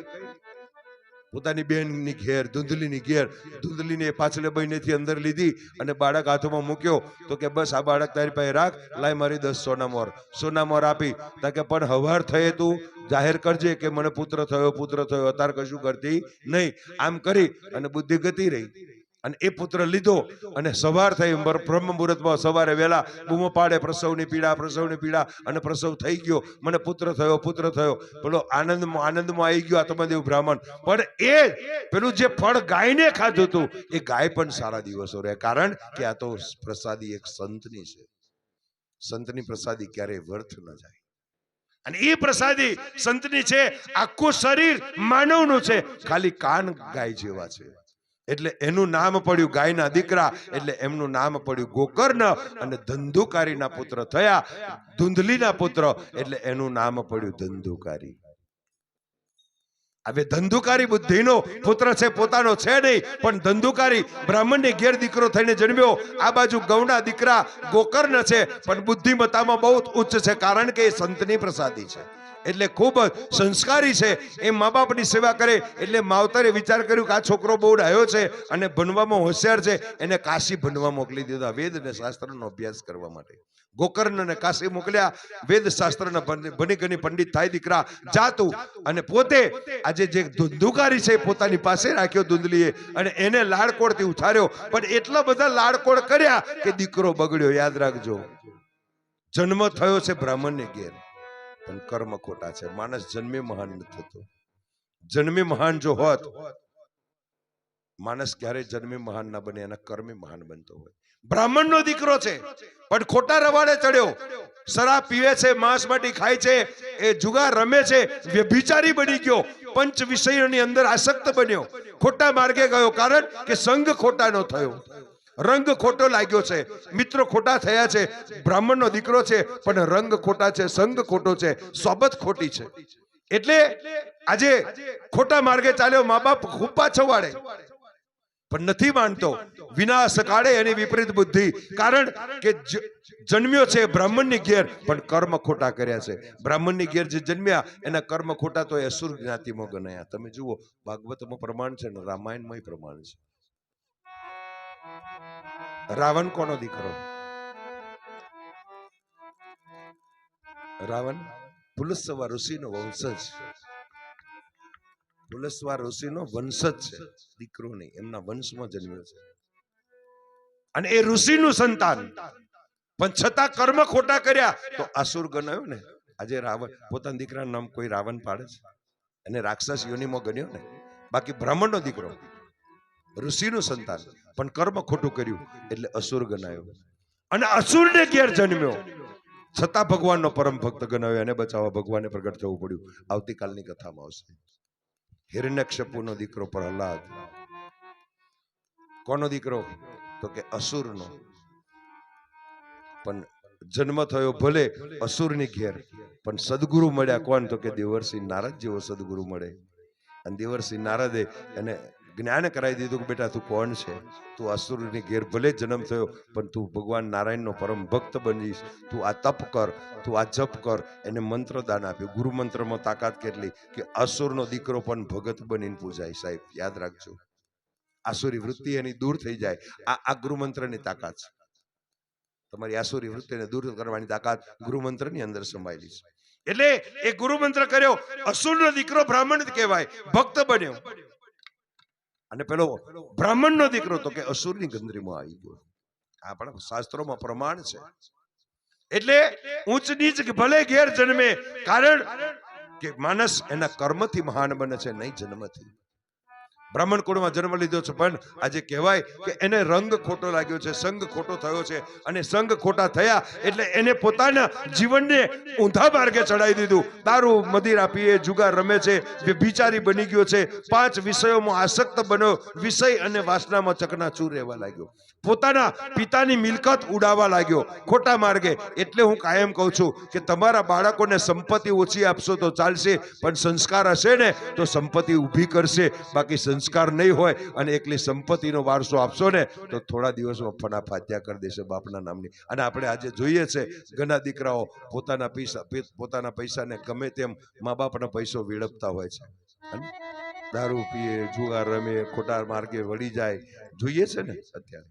પોતાની બેનની ઘેર, ધૂંધલીની ઘેર. ધૂંધલીને પાછળ બહેનેથી અંદર લીધી અને બાળક હાથમાં મૂક્યો. તો કે બસ આ બાળક તારી પાસે રાખ, લાય મારી 10 સોનામોર આપી. તો કે પણ હવાર થયે તું જાહેર કરજે કે મને પુત્ર થયો, પુત્ર થયો. અત્યારે કશું કરતી નહીં. આમ કરી અને બુદ્ધિ ગતી રહી. અને એ પુત્ર લીધો અને સવાર થઈ બ્રહ્મ મુહૂર્તમાં સવારે વહેલા બૂમો પાડે, પ્રસવની પીડા, પ્રસવની પીડા. અને પ્રસવ થઈ ગયો, મને પુત્ર થયો, પુત્ર થયો. પેલો આનંદમાં આવી ગયો આત્મદેવ બ્રાહ્મણ. પણ એ પેલું જે ફળ ગાયને ખાધું હતું, એ ગાય પણ સારા દિવસો રહે. કારણ કે આ તો પ્રસાદી એક સંતની છે. સંતની પ્રસાદી ક્યારેય વ્યર્થ ન જાય. અને એ પ્રસાદી સંતની છે. આખું શરીર માનવનું છે, ખાલી કાન ગાય જેવા છે. એટલે એનું નામ પડ્યું ગાયના દીકરા. એટલે એમનું નામ પડ્યું ગોકર્ણ. અને ધંધુકારીના પુત્ર થયા, ધૂંધલીના પુત્ર. એટલે એનું નામ પડ્યું ધંધુકારી. હવે ધંધુકારી બુદ્ધિનો પુત્ર છે, પોતાનો છે નહીં, પણ ધંધુકારી બ્રાહ્મણને ઘેર દીકરો થઈને જન્મ્યો. આ બાજુ ગૌના દીકરા ગોકર્ણ છે, પણ બુદ્ધિમત્તામાં બહુ ઉચ્ચ છે. કારણ કે એ સંતની પ્રસાદી છે. એટલે ખૂબ સંસ્કારી છે. એ મા બાપની સેવા કરે. એટલે માવતરે વિચાર કર્યો કે આ છોકરો બહુ ડાયો છે અને ભણવામાં હોશિયાર છે, એને કાશી ભણવા મોકલી દીધા, વેદ અને શાસ્ત્રનો અભ્યાસ કરવા માટે. ગોકર્ણને કાશી મોકલ્યા. વેદ શાસ્ત્રના ભણી ગણી પંડિત થાય દીકરા, જાતું. અને પોતે આજે જે ધુંધુકારી છે પોતાની પાસે રાખ્યો ધુંધલીએ, અને એને લાડકોડથી ઉછાર્યો. પણ એટલા બધા લાડકોડ કર્યા કે દીકરો બગડ્યો. યાદ રાખજો, જન્મ થયો છે બ્રાહ્મણને ઘેર, પણ કર્મ ખોટા છે. માણસ જન્મે મહાન નથી થતો. જન્મે મહાન જો હોત, માણસ ક્યારેય જન્મે મહાન ના બને, એના કર્મે મહાન બનતો હોય. બ્રાહ્મણનો દીકરો છે, પણ ખોટા રવાડે ચડ્યો. શરાબ પીવે છે, માંસ માટી ખાય છે, એ જુગાર રમે છે, વ્યભિચારી બની ગયો, પંચ વિષયોની અંદર આસક્ત બન્યો, ખોટા માર્ગે ગયો. કારણ કે સંગ ખોટાનો થયો, રંગ ખોટો લાગ્યો છે, મિત્રો ખોટા થયા છે. બ્રાહ્મણનો દીકરો છે, પણ રંગ ખોટા છે, સંગ ખોટો છે, સોબત ખોટી છે. એટલે આજે ખોટા માર્ગે ચાલ્યો. મા બાપ ખૂબ પાછો વાળે, પણ નથી માનતો. વિનાશ કાળે એની વિપરીત બુદ્ધિ. કારણ કે જન્મ્યો છે બ્રાહ્મણની ઘેર, પણ કર્મ ખોટા કર્યા છે. બ્રાહ્મણની ઘેર જે જન્મ્યા એના કર્મ ખોટા, તો એ અસુર જ્ઞાતિમાં ગણાયા. તમે જુઓ, ભાગવતમાં પ્રમાણ છે ને રામાયણમાં પ્રમાણ છે. રાવણ કોનો દીકરો? રાવણ પુલસ્વા ઋષિનો વંશજ. પુલસ્વા ઋષિનો વંશજ છે, દીકરો નહીં, એમના વંશમાં જન્મ્યો છે. અને એ ઋષિનું સંતાન, પણ છતાં કર્મ ખોટા કર્યા તો આસુર ગણાયો ને. આજે રાવણ પોતાના દીકરાનું નામ કોઈ રાવણ પાડે છે? એને રાક્ષસ યોનિમાં ગણ્યો ને. બાકી બ્રાહ્મણનો દીકરો, ઋષિનું સંતાન, પણ કર્મ ખોટું કર્યું એટલે અસુર ગણાયો. અને અસુરને ઘેર જન્મ્યો, છતાં ભગવાનનો પરમ ભક્ત ગણાયો. એને બચાવવા ભગવાને પ્રગટ થવું પડ્યું. આવતીકાલની કથામાં આવશે. હિરણ્યકશિપુનો દીકરો પ્રહલાદ. કોનો દીકરો? તો કે અસુરનો. પણ જન્મ થયો ભલે અસુરની ઘેર, પણ સદગુરુ મળ્યા કોણ? તો કે દેવર્ષિ નારદ જેવો સદગુરુ મળે. અને દેવર્ષિ નારદે એને જ્ઞાન કરાવી દીધું કે બેટા તું કોણ છે, તું અસુરની ઘેર ભલે જન્મ થયો પણ તું ભગવાન નારાયણનો પરમ ભક્ત બનીશ, તું આ તપ કર, તું આ જપ કર. એને મંત્રદાન આપ્યું. ગુરુ મંત્રમાં તાકાત કેટલી કે અસુરનો દીકરો પણ ભગત બનીને પૂજાય. સાહેબ યાદ રાખજો, આસુરી વૃત્તિ એની દૂર થઈ જાય. આ ગુરુ મંત્રની તાકાત છે. તમારી આસુરી વૃત્તિને દૂર કરવાની તાકાત ગુરુ મંત્રની અંદર સમાયેલી છે. એટલે એ ગુરુ મંત્ર કર્યો, અસુરનો દીકરો બ્રાહ્મણ કહેવાય, ભક્ત બન્યો. અને પેલો બ્રાહ્મણનો દીકરો તો કે અસુરની ગંદરીમાં આવી ગયો. આપણા શાસ્ત્રોમાં પ્રમાણ છે. એટલે ઊંચ નીચ ભલે ઘેર જન્મે, કારણ કે માણસ એના કર્મથી મહાન બને છે, નહીં જન્મથી. બ્રાહ્મણ કુળમાં જન્મ લીધો છે પણ આજે કહેવાય કે એને રંગ ખોટો લાગ્યો છે, સંગ ખોટો થયો છે. અને સંગ ખોટા થયા એટલે એને પોતાના જીવનને ઊંધા માર્ગે ચડાવી દીધું. દારૂ મદિરા પીએ, જુગાર રમે છે, વ્યભિચારી બની ગયો છે, 5 વિષયોમાં આસક્ત બન્યો, વિષય અને વાસનામાં ચકનાચૂર રહેવા લાગ્યો, પોતાના પિતાની મિલકત ઉડાવવા લાગ્યો ખોટા માર્ગે. એટલે હું કાયમ કહું છું કે તમારા બાળકોને સંપત્તિ ઓછી આપશો તો ચાલશે, પણ સંસ્કાર હશે ને તો સંપત્તિ ઊભી કરશે. બાકી સંસ્કાર નહીં હોય અને એકલી સંપત્તિનો વારસો આપશો ને તો થોડા દિવસમાં ફના ફાત્યા કરી દેશે બાપના નામની. અને આપણે આજે જોઈએ છે ઘણા દીકરાઓ પોતાના પૈસાને ગમે તેમ મા બાપનો પૈસો વેડપતા હોય છે, દારૂ પીએ, જુગાર રમે, ખોટા માર્ગે વળી જાય, જોઈએ છે ને અત્યારે.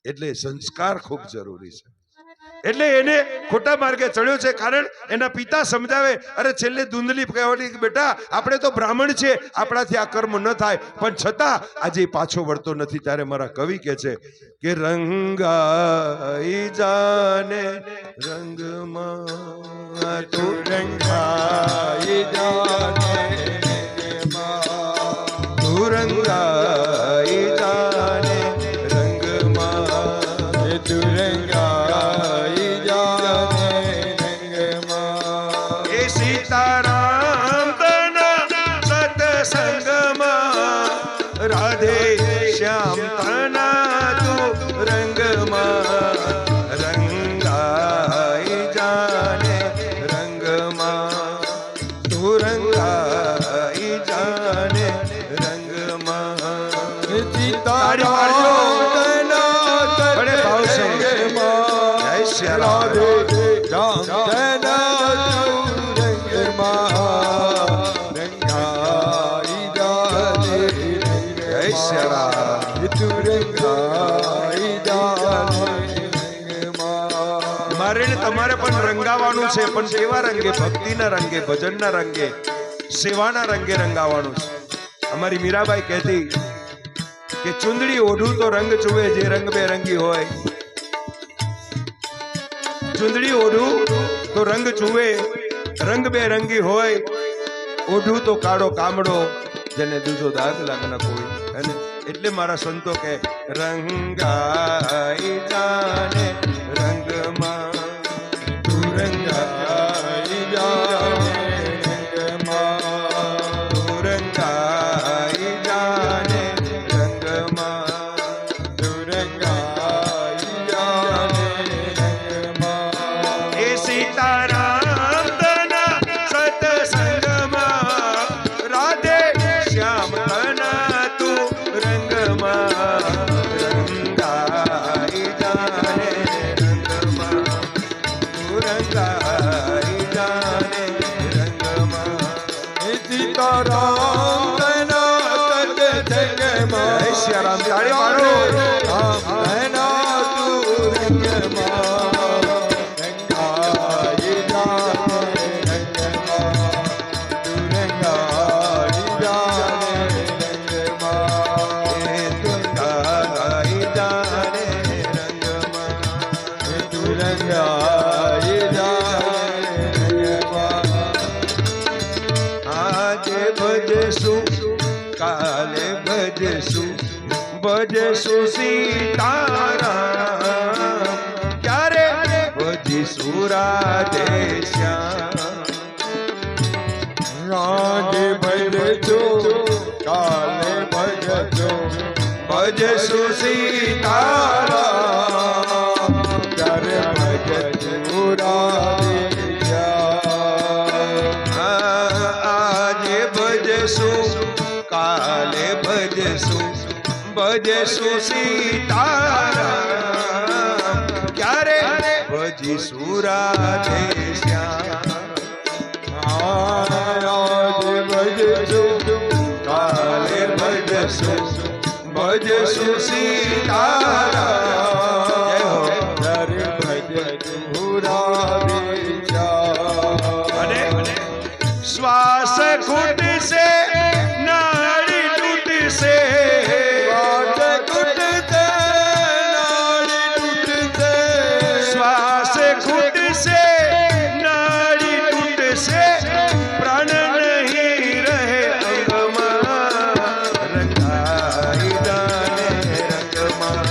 એટલે સંસ્કાર ખૂબ જરૂરી છે. એટલે એને ખોટા માર્ગે ચડ્યો છે, કારણ એના પિતા સમજાવે, અરે છેલ્લે ધૂંધલી કહેવાની કે બેટા આપણે તો બ્રાહ્મણ છે, આપણાથી આ કર્મ ન થાય, પણ છતાં આજે પાછો વળતો નથી. ત્યારે મારા કવિ કહે છે કે રંગાઈ જાને રંગમાં તું રંગાઈ જાને તું રંગાઈ જાને રંગમાં તું રંગાઈ જાને રંગમાં. એ સીતારામ તના સતસંગમાં, રાધે શ્યામ તના તું રંગમાં, રંગાઈ જાને રંગમાં તું રંગાઈ જાને રંગમાં. સીતારામ બડે ભાવ છે. જય શ્રી રામ. મારે ને તમારે પણ રંગાવાનું છે, પણ કેવા રંગે? ભક્તિના રંગે, ભજનના રંગે, સેવાના રંગે રંગાવાનું છે. અમારી મીરાબાઈ કહેતી કે ચુંદડી ઓઢું તો રંગ ચુવે જે રંગ બેરંગી હોય. ચુંદડી ઓઢું તો રંગ ચુવે, રંગ બેરંગી હોય. ઓઢું તો કાળો કામડો જેને દૂજો દાગ લાગના કોઈ. અને એટલે મારા સંતો કે રંગાઈ જાને રંગમાં તું રંગાઈ જાને રંગમાં, તું રંગાઈ જાને રંગમાં, તું રંગાઈ જાને રંગમાં. એ સીતારામ તના સતસંગમાં, રાધે શ્યામ તના તું રંગમાં, રંગાઈ જાને રંગમાં, તું રંગાઈ જાને રંગમાં. સીતારામ તના સતસંગમાં, જય શ્રી રામ. તાળી પાડો. રામ તના તું રંગમાં, રંગાઈ જાને રંગમાં, તું રંગાઈ જાને રંગમાં. એ રંગાઈ જાને રંગમાં, તું રંગાઈ જાને રંગમાં. આજે ભજશું કાલે ભજશું, ભજશું સીતારામ, ક્યારે ભજીશું રાધે શ્યામ. આજે ભજજો કાલે ભજજો, ભજશું સીતારામ, ત્યારે ભજજો રાધે શ્યામ. આજે ભજશું ભજશું સીતારામ ક્યારે ભજીશું રાધે શ્યામ આજ ભજશું કાલે ભજશું ભજશું સીતારામ ત્યારે ભજશું રાધે શ્યામ અને શ્વાસ ખૂટશે નાડી તૂટશે શ્વાસ ખૂટશે નાડી તૂટશે પ્રાણ નહીં રહે અંગમાં રંગાઈ દાને રંગમાં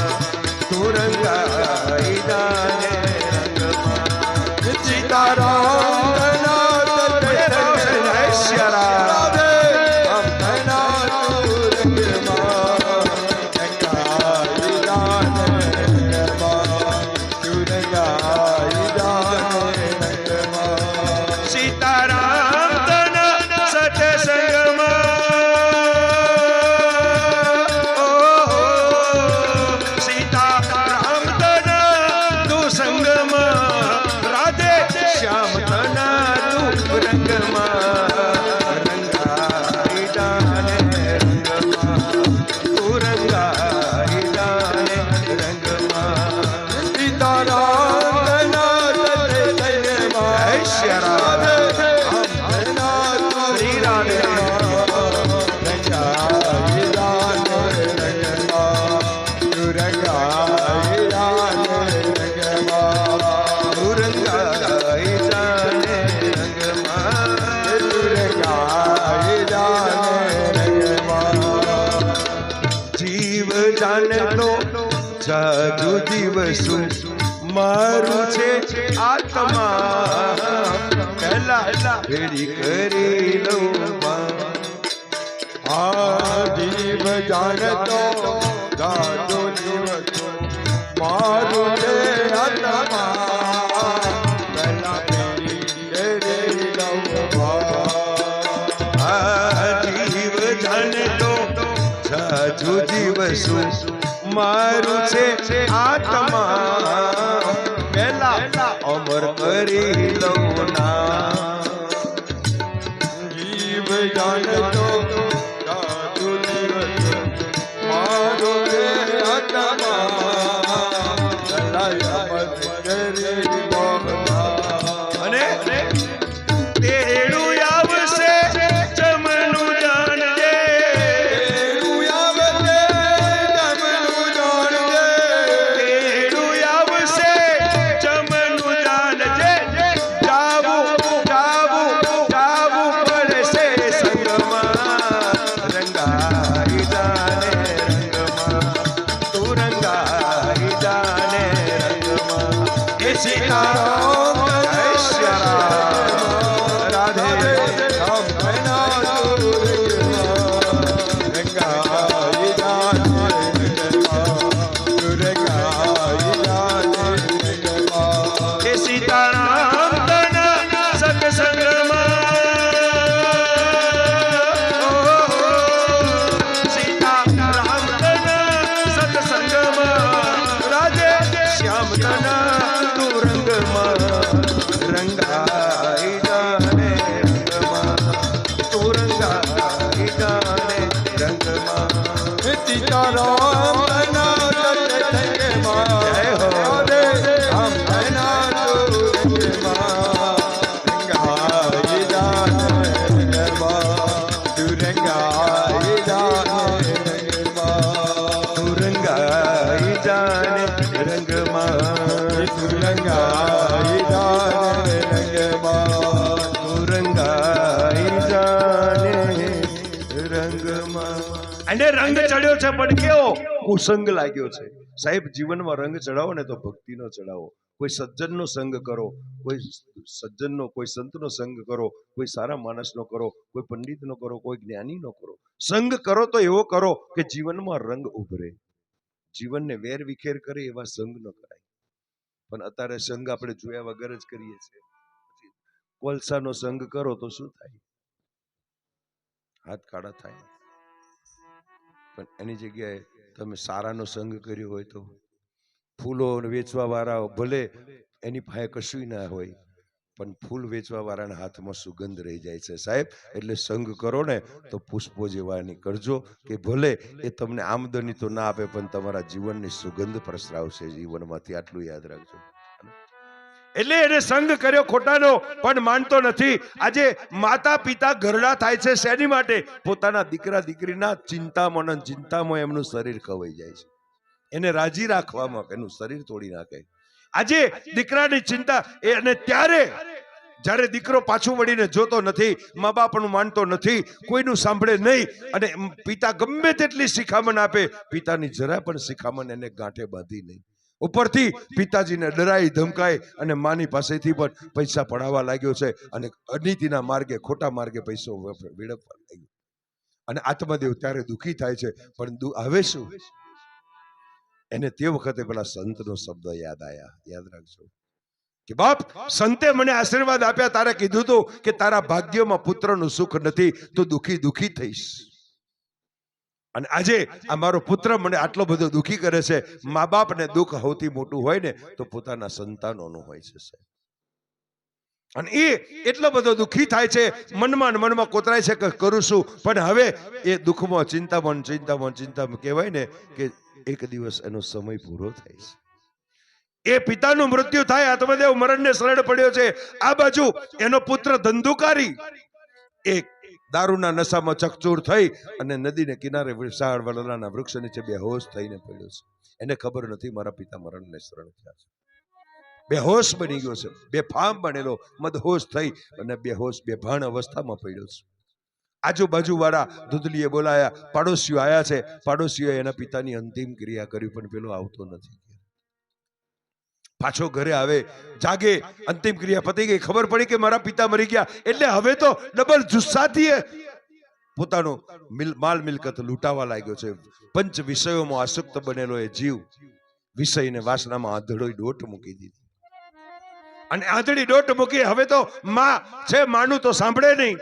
તું રંગાઈ દાને રંગમાં સીતારામ જય શ્યારામ સીતારામ તન સતસંગમાં સીતારામ તન તું સંગમાં રાધે શ્યામ તન તું રંગમાં રંગાઈ દાને રંગમાં તું રંગાઈ દાને રંગમાં સીતારામ જય શ્યારામ શ્રી રાધે રંગાઈ જાને રંગમાં જીવ જાણતો જાદુ દિવસું મારું છે આત્મા પહેલા ભેડી કરી લઉં જીવ જાણતો જાદુ દિવસો મારું છે આત્મા પહેલા પેરી કરી લઉં જીવ જાણતો જાદુ દિવસું મારું છે આત્મા પહેલા અમર કરી લઉં ના જીવ જાણતો જાદુ દિવસો મારું છે આત્મા પહેલા અમર કરી લઉં અને તેડું આવશે જમનું જાણજે તેડું આવશે જમનું જાણજે જાવું પડશે સંગમાં રંગાઈ જાને રંગમાં તું રંગાઈ જાને રંગમાં એ સીતારામ જય શ્યારામ રાધે એ સીતારામ તન સત્સંગમાં સીતારામ તન સત્સંગમાં રાધે શ્યામ તન તું રંગમાં રંગાઈ જાને રંગમાં તું રંગાઈ જાને રંગમાં સીતારામ જય હો તું રંગાઈ જાને રંગમાં તું રંગાઈ જાને રંગમાં અને રંગ ચડ્યો છે પણ કેવો કુસંગ લાગ્યો છે સાહેબ જીવનમાં રંગ ચડાવો ને તો ભક્તિનો ચડાવો કોઈ સજ્જનનો સંગ કરો કોઈ સજ્જનનો કોઈ સંતનો સંગ કરો કોઈ સારા માણસનો કરો કોઈ પંડિતનો કરો કોઈ જ્ઞાનીનો કરો સંગ કરો તો એવો કરો કે જીવનમાં રંગ ઉભરે જીવનને વેર વિખેર કરે એવા સંગ ન કરાય પણ અત્યારે સંગ આપણે જોયા વગર જ કરીએ છીએ કોલસાનો સંગ કરો તો શું થાય હાથ કાળા થાય પણ એની જગ્યાએ તમે સારાનો સંગ કર્યો હોય તો ફૂલો વેચવા વાળા ભલે એની પાસે કશું ના હોય પણ ફૂલ વેચવા વાળાના હાથમાં સુગંધ રહી જાય છે સાહેબ. એટલે સંગ કરો ને તો પુષ્પો જેવાની કરજો કે ભલે એ તમને આમદની તો ના આપે પણ તમારા જીવનની સુગંધ પ્રસરાવશે જીવનમાંથી. આટલું યાદ રાખજો. એટલે એને સંગ કર્યો ખોટાનો પણ માનતો નથી. આજે માતા પિતા ઘરડા થાય છે શેની માટે? પોતાના દીકરા દીકરીના ચિંતામાં ચિંતામાં એમનું શરીર ખવાઈ જાય છે, એને રાજી રાખવામાં એનું શરીર તોડી નાખે. આજે દીકરાની ચિંતા એ અને ત્યારે જ્યારે દીકરો પાછું વળીને જોતો નથી, મા બાપનું માનતો નથી, કોઈનું સાંભળે નહીં, અને પિતા ગમે તેટલી શિખામણ આપે, પિતાની જરા પણ શિખામણ એને ગાંઠે બાંધી નહીં. ઉપરથી પિતાજીને ડરાઈ ધમકાય અને માની પાસેથી પણ પૈસા પડાવવા લાગ્યો છે અને અનીતિના માર્ગે ખોટા માર્ગે પૈસો વેડફવા લાગ્યો અને આત્મદેવ ત્યારે દુઃખી થાય છે. પણ હવે શું? એને તે વખતે પેલા સંતનો શબ્દ યાદ આયા. યાદ રાખજો કે બાપ, સંતે મને આશીર્વાદ આપ્યા, તારે કીધું હતું કે તારા ભાગ્યમાં પુત્રનું સુખ નથી, તું દુઃખી દુઃખી થઈશ. અને આજે આ મારો પુત્ર મને આટલો બધો દુઃખી કરે છે. મા બાપને દુઃખ સૌથી મોટું હોય ને તો પોતાના સંતાનોનું હોય છે. અને એ એટલો બધો દુઃખી થાય છે, મનમાં કોતરાય છે કે કરું શું, પણ હવે એ દુઃખમાં ચિંતામાં કહેવાય ને કે એક દિવસ એનો સમય પૂરો થાય છે. એ પિતાનું મૃત્યુ થાય, આત્મદેવ મરણને શરણ પડ્યો છે. આ બાજુ એનો પુત્ર ધંધુકારી એક દારૂના નશામાં ચકચૂર થઈ અને નદીને કિનારે વિશાળ વડલાના વૃક્ષ નીચે બેહોશ થઈને પડ્યો છે. એને ખબર નથી મારા પિતા મરણને શરણ થયા છે. બેહોશ બની ગયો છે, બેફામ બનેલો, મદહોશ થઈ અને બેહોશ બેભાન અવસ્થામાં પડ્યો છે. આજુબાજુ વાળા ધૂંધલીએ બોલાયા, પાડોશીઓ આયા છે. પાડોશીઓએ એના પિતાની અંતિમ ક્રિયા કરી, પણ પેલો આવતો નથી. પાછો ઘરે આવે, જાગે, અંતિમ ક્રિયા પતી ગઈ, ખબર પડી કે મારા પિતા મરી ગયા. એટલે હવે તો ડબલ જુસ્સાથી પોતાનો માલ મિલકત લૂંટાવા લાગ્યો છે. પંચ વિષયોમાં આસક્ત બનેલો એ જીવ વિષયને વાસનામાં આંધળો દોટ મૂકી દીધી. અને આંધળી દોટ મૂકી હવે તો માં છે, માનું તો સાંભળે નહીં.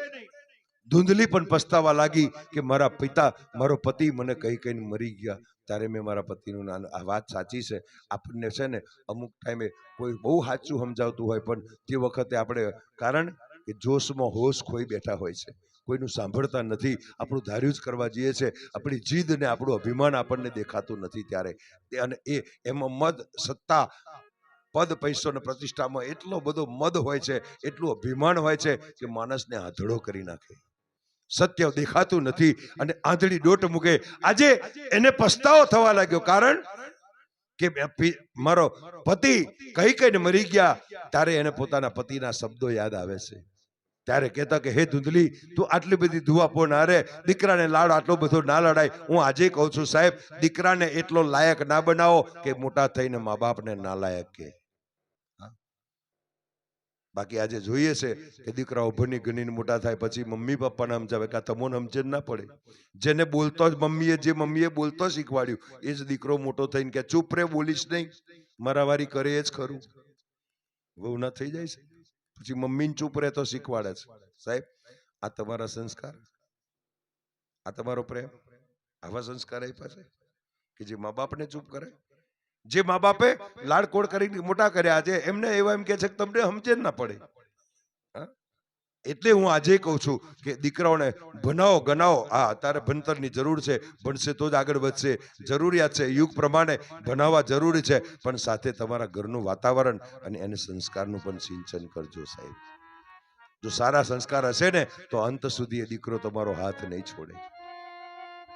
ધૂંધલી પણ પસ્તાવા લાગી કે મારા પિતા, મારો પતિ મને કઈ કઈને મરી ગયા. ત્યારે મેં મારા પતિનું નામ, આ વાત સાચી છે. આપણને છે ને અમુક ટાઈમે કોઈ બહુ સાચું સમજાવતું હોય, પણ તે વખતે આપણે કારણ કે જોશમાં હોશ ખોઈ બેઠા હોય છે, કોઈનું સાંભળતા નથી, આપણું ધાર્યું જ કરવા જઈએ છે. આપણી જીદ ને આપણું અભિમાન આપણને દેખાતું નથી ત્યારે. અને એમાં મદ, સત્તા, પદ, પૈસો ને પ્રતિષ્ઠામાં એટલો બધો મદ હોય છે, એટલું અભિમાન હોય છે કે માણસને આંધળો કરી નાખે. સત્ય દેખાતું નથી અને આંધળી દોટ મૂકે. આજે એને પસ્તાવો થવા લાગ્યો, કારણ કે મારો પતિ કઈ કઈને મરી ગયા. ત્યારે એને પોતાના પતિના શબ્દો યાદ આવે છે. ત્યારે કહેતા કે હે ધૂંધલી, તું આટલી બધી ધુઆપો ના રે, દીકરાને લાડ આટલો બધો ના લડાય. હું આજે કહું છું સાહેબ, દીકરાને એટલો લાયક ના બનાવો કે મોટા થઈને મા બાપને ના લાયક કે. બાકી આજે જોઈએ છે કે દીકરાઓ ભણી ગણીને મોટા થાય પછી મમ્મી પપ્પાને સમજાવે કે તમને સમજે ના પડે. જેને બોલતો જ મમ્મીએ બોલતો શીખવાડ્યું એ જ દીકરો મોટો થઈને કે ચૂપ રે, બોલીશ નહીં, મારાવારી કરે એ જ ખરું. વહુ ના થઈ જાય છે, પછી મમ્મીને ચૂપ રહે તો શીખવાડે છે. સાહેબ, આ તમારા સંસ્કાર, આ તમારો પ્રેમ, આવા સંસ્કાર આપ્યા છે કે જે મા બાપને ચૂપ કરે? જે મા બાપે લાડકોડ કરીને મોટા કર્યા છે એમને એવા એમ કે છે કે તમને સમજે ના પડે. એટલે હું આજે કહું છું કે દીકરાઓને ભણાવો ગણાવો. હા, અત્યારે ભણતરની જરૂર છે, ભણશે તો જ આગળ વધશે, જરૂરિયાત છે, યુગ પ્રમાણે ભણાવવા જરૂરી છે, પણ સાથે તમારા ઘરનું વાતાવરણ અને એને સંસ્કારનું પણ સિંચન કરજો સાહેબ. જો સારા સંસ્કાર હશે ને તો અંત સુધી એ દીકરો તમારો હાથ નહીં છોડે.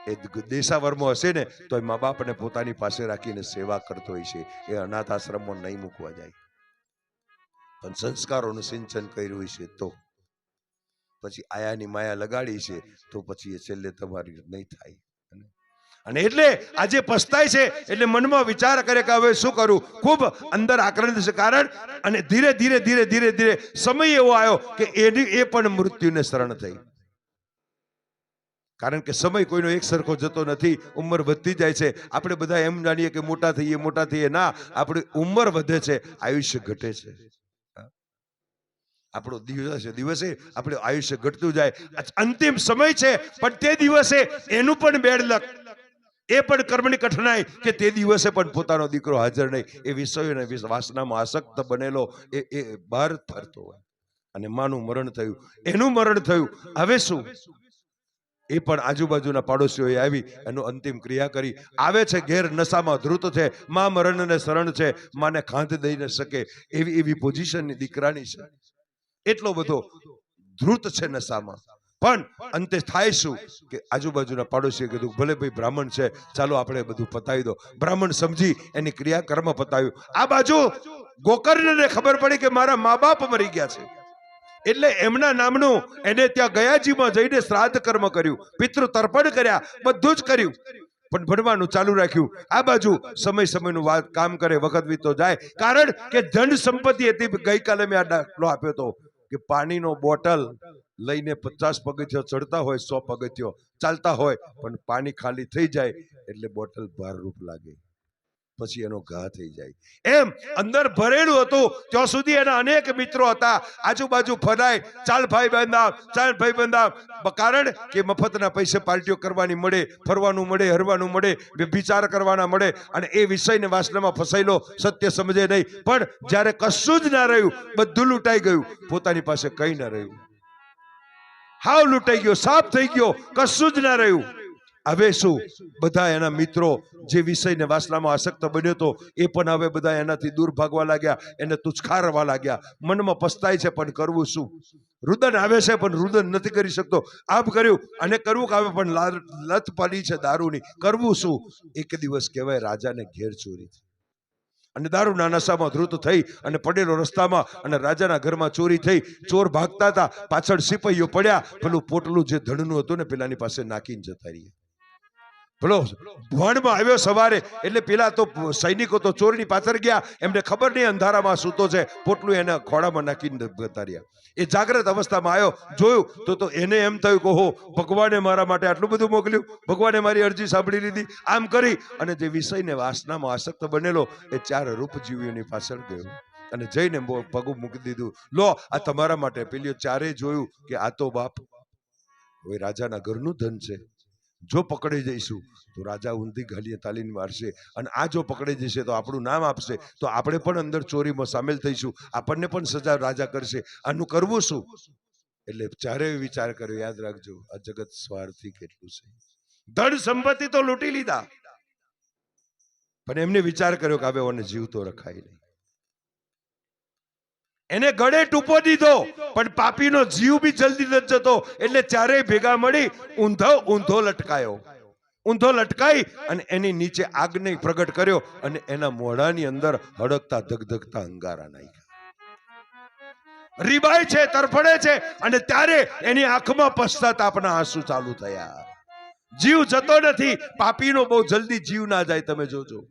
એ દેશાવરમાં હશે ને તો એ મા બાપને પોતાની પાસે રાખીને સેવા કરતો હોય છે. એ અનાથ આશ્રમમાં નહીં મૂકવા જાય, પણ સંસ્કારોનું સિંચન કર્યું છે તો પછી આયાની માયા લગાડી છે તો પછી એ છેલ્લે તમારી નહીં થાય. અને એટલે આજે પસ્તાય છે, એટલે મનમાં વિચાર કરે કે હવે શું કરું. ખૂબ અંદર આક્રંદ છે, કારણ અને ધીરે ધીરે ધીરે ધીરે ધીરે સમય એવો આવ્યો કે એ પણ મૃત્યુને શરણ થઈ. કારણ કે સમય કોઈનો એક સરખો જતો નથી, ઉંમર વધતી જાય છે. આપણે બધા એમ જાણીએ કે મોટા થઈએ, ના, આપણી ઉંમર વધે છે, આયુષ્ય ઘટે છે. આપણો દિવસે આપણે આયુષ્ય ઘટતું જાય. અંતિમ સમય છે, પણ તે દિવસે એનું પણ બેડ લક એ પણ કર્મની કઠણાઈ કે તે દિવસે પણ પોતાનો દીકરો હાજર નહીં, એ વિષયોને વાસનામાં આસક્ત બનેલો એ બહાર ફરતો હોય અને માનું મરણ થયું, એનું મરણ થયું. હવે શું? એ પણ આજુબાજુના પાડોશીઓએ આવી એનું અંતિમ ક્રિયા કરી. આવે છે ઘેર, નશામાં ધ્રુત છે, માં મરણને શરણ છે, માને ખાંધ દઈ ન શકે એવી પોઝિશનની દીકરાની છે. એટલો બધો ધ્રુત છે નશામાં. પણ અંતે થાય શું કે આજુબાજુના પાડોશીએ કીધું ભલે ભાઈ બ્રાહ્મણ છે, ચાલો આપણે બધું પતાવી દો. બ્રાહ્મણ સમજી એની ક્રિયા કર્મ પતાવ્યું. આ બાજુ ગોકર્ણને ખબર પડી કે મારા મા બાપ મરી ગયા છે, એટલે એમના નામનું એને ત્યાં ગયાજીમાં જઈને શ્રાદ્ધ કર્મ કર્યું, પિતૃ તર્પણ કર્યા, બધું જ કર્યું. પણ ભણવાનું ચાલુ રાખ્યું. આ બાજુ સમયનું વાત કામ કરે, વખત વીતો જાય. કારણ કે ધન સંપત્તિ હતી. ગઈકાલે મેં આ દાખલો આપ્યો હતો કે પાણીનો બોટલ લઈને 50 પગથિયા ચડતા હોય, 100 પગથિયો ચાલતા હોય, પણ પાણી ખાલી થઈ જાય એટલે બોટલ ભારરૂપ લાગે, પછી એનો ઘા થઈ જાય. એમ અંદર ભરેલું હતું ત્યાં સુધી એના અનેક મિત્રો હતા. આજુબાજુ ફરાય, ચાલ ભાઈ બંધાવ. કારણ કે મફતના પૈસે પાર્ટીઓ કરવાની મળે, ફરવાનું મળે, હરવાનું મળે, વિચાર કરવાના મળે. અને એ વિષયને વાસનામાં ફસાયેલો સત્ય સમજે નહીં. પણ જ્યારે કશું જ ના રહ્યું, બધું લૂંટાઈ ગયું, પોતાની પાસે કઈ ના રહ્યું, હાવ લૂંટાઈ ગયો, સાફ થઈ ગયો, કશું જ ના રહ્યું. હવે શું? બધા એના મિત્રો જે વિષયને વાસનામાં આસક્ત બન્યો હતો એ પણ હવે બધા એનાથી દૂર ભાગવા લાગ્યા, એને તુચખારવા લાગ્યા. મનમાં પસ્તાય છે પણ કરવું શું? રુદન આવે છે પણ રુદન નથી કરી શકતો. આમ કર્યું અને કરવું કાવે પણ લત પડી છે દારૂની, કરવું શું? એક દિવસ કહેવાય રાજાને ઘેર ચોરી થઈ અને દારૂના નશામાં ધ્રુત થઈ અને પડેલો રસ્તામાં, અને રાજાના ઘરમાં ચોરી થઈ. ચોર ભાગતા હતા, પાછળ સિપાહીઓ પડ્યા, પેલું પોટલું જે ધણનું હતું ને પેલાની પાસે નાખીને જતા રહ્યા. પેલો ભણમાં આવ્યો સવારે, એટલે પેલા તો સૈનિકો તો ચોરની પાછળ ગયા, એમને ખબર નહીં અંધારામાં સૂતો છે, પોટલું એના ખોળામાં નાખીને જતા રહ્યા. એ જાગ્રત અવસ્થામાં આવ્યો, જોયું તો એને એમ થયું કે ઓહો, ભગવાને મારા માટે આટલું બધું મોકલ્યું, ભગવાને મારી અરજી સાંભળી લીધી. આમ કરી અને જે વિષયને વાસનામાં આસક્ત બનેલો એ 4 રૂપજીવીઓની પાછળ ગયો અને જઈને પગ મૂકી દીધું. લો, આ તમારા માટે. પેલી 4 જોયું કે આ તો બાપ હવે રાજાના ઘરનું ધન છે, જો પકડી જઈશું તો રાજા ઊંધી ગાલીએ તાલીને મારશે, અને આ જો પકડી જશે તો આપણું નામ આપશે, તો આપણે પણ અંદર ચોરીમાં સામેલ થઈશું, આપણને પણ સજા રાજા કરશે. આનું કરવું શું? એટલે 4 વિચાર કર્યો. યાદ રાખજો, આ જગત સ્વાર્થી કેટલું છે. ધન સંપત્તિ તો લૂંટી લીધા, પણ એમને વિચાર કર્યો કે હવે ઓને જીવતો રખાય નહીં. એને ગળે ટૂંપો દીધો, પણ પાપીનો જીવ બી જલ્દી નથી જતો. એટલે 4 ભેગા મળી ઊંધો લટકાઈ અને એની નીચે આગને પ્રગટ કર્યો અને એના મોઢાની અંદર હડકતા ધગધગતા અંગારા નાખ્યા. રીબાય છે, તરફડે છે, અને ત્યારે એની આંખમાં પશ્ચાતાપના આંસુ ચાલુ થયા. જીવ જતો નથી. પાપીનો બહુ જલ્દી જીવ ના જાય. તમે જોજો,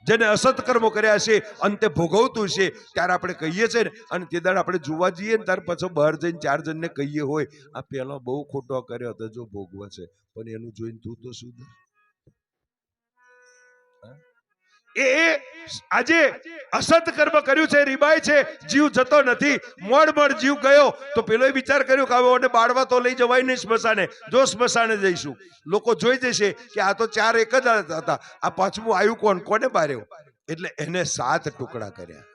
જેને અસત કર્મો કર્યા છે અંતે ભોગવતું છે. ત્યારે આપણે કહીએ છીએ ને, અને તે દાડે આપણે જોવા જઈએ ને ત્યાર પછી બહાર જઈને 4 જણને કહીએ હોય, આ પેલો બહુ ખોટો કર્યો હતો, જો ભોગવા છે, પણ એનું જોઈને તું તો શું આજે અસત કર્મ કર્યું છે, રીબાય છે, જીવ જતો નથી. મોડ જીવ ગયો તો પેલો વિચાર કર્યો કે હવે બાળવા તો લઈ જવાય નહીં સ્મશાને, જો સ્મશાને જઈશું લોકો જોઈ જશે કે આ તો 4 એક જ હતા, આ 5મું આવ્યું કોને બાર્યો? એટલે એને 7 ટુકડા કર્યા.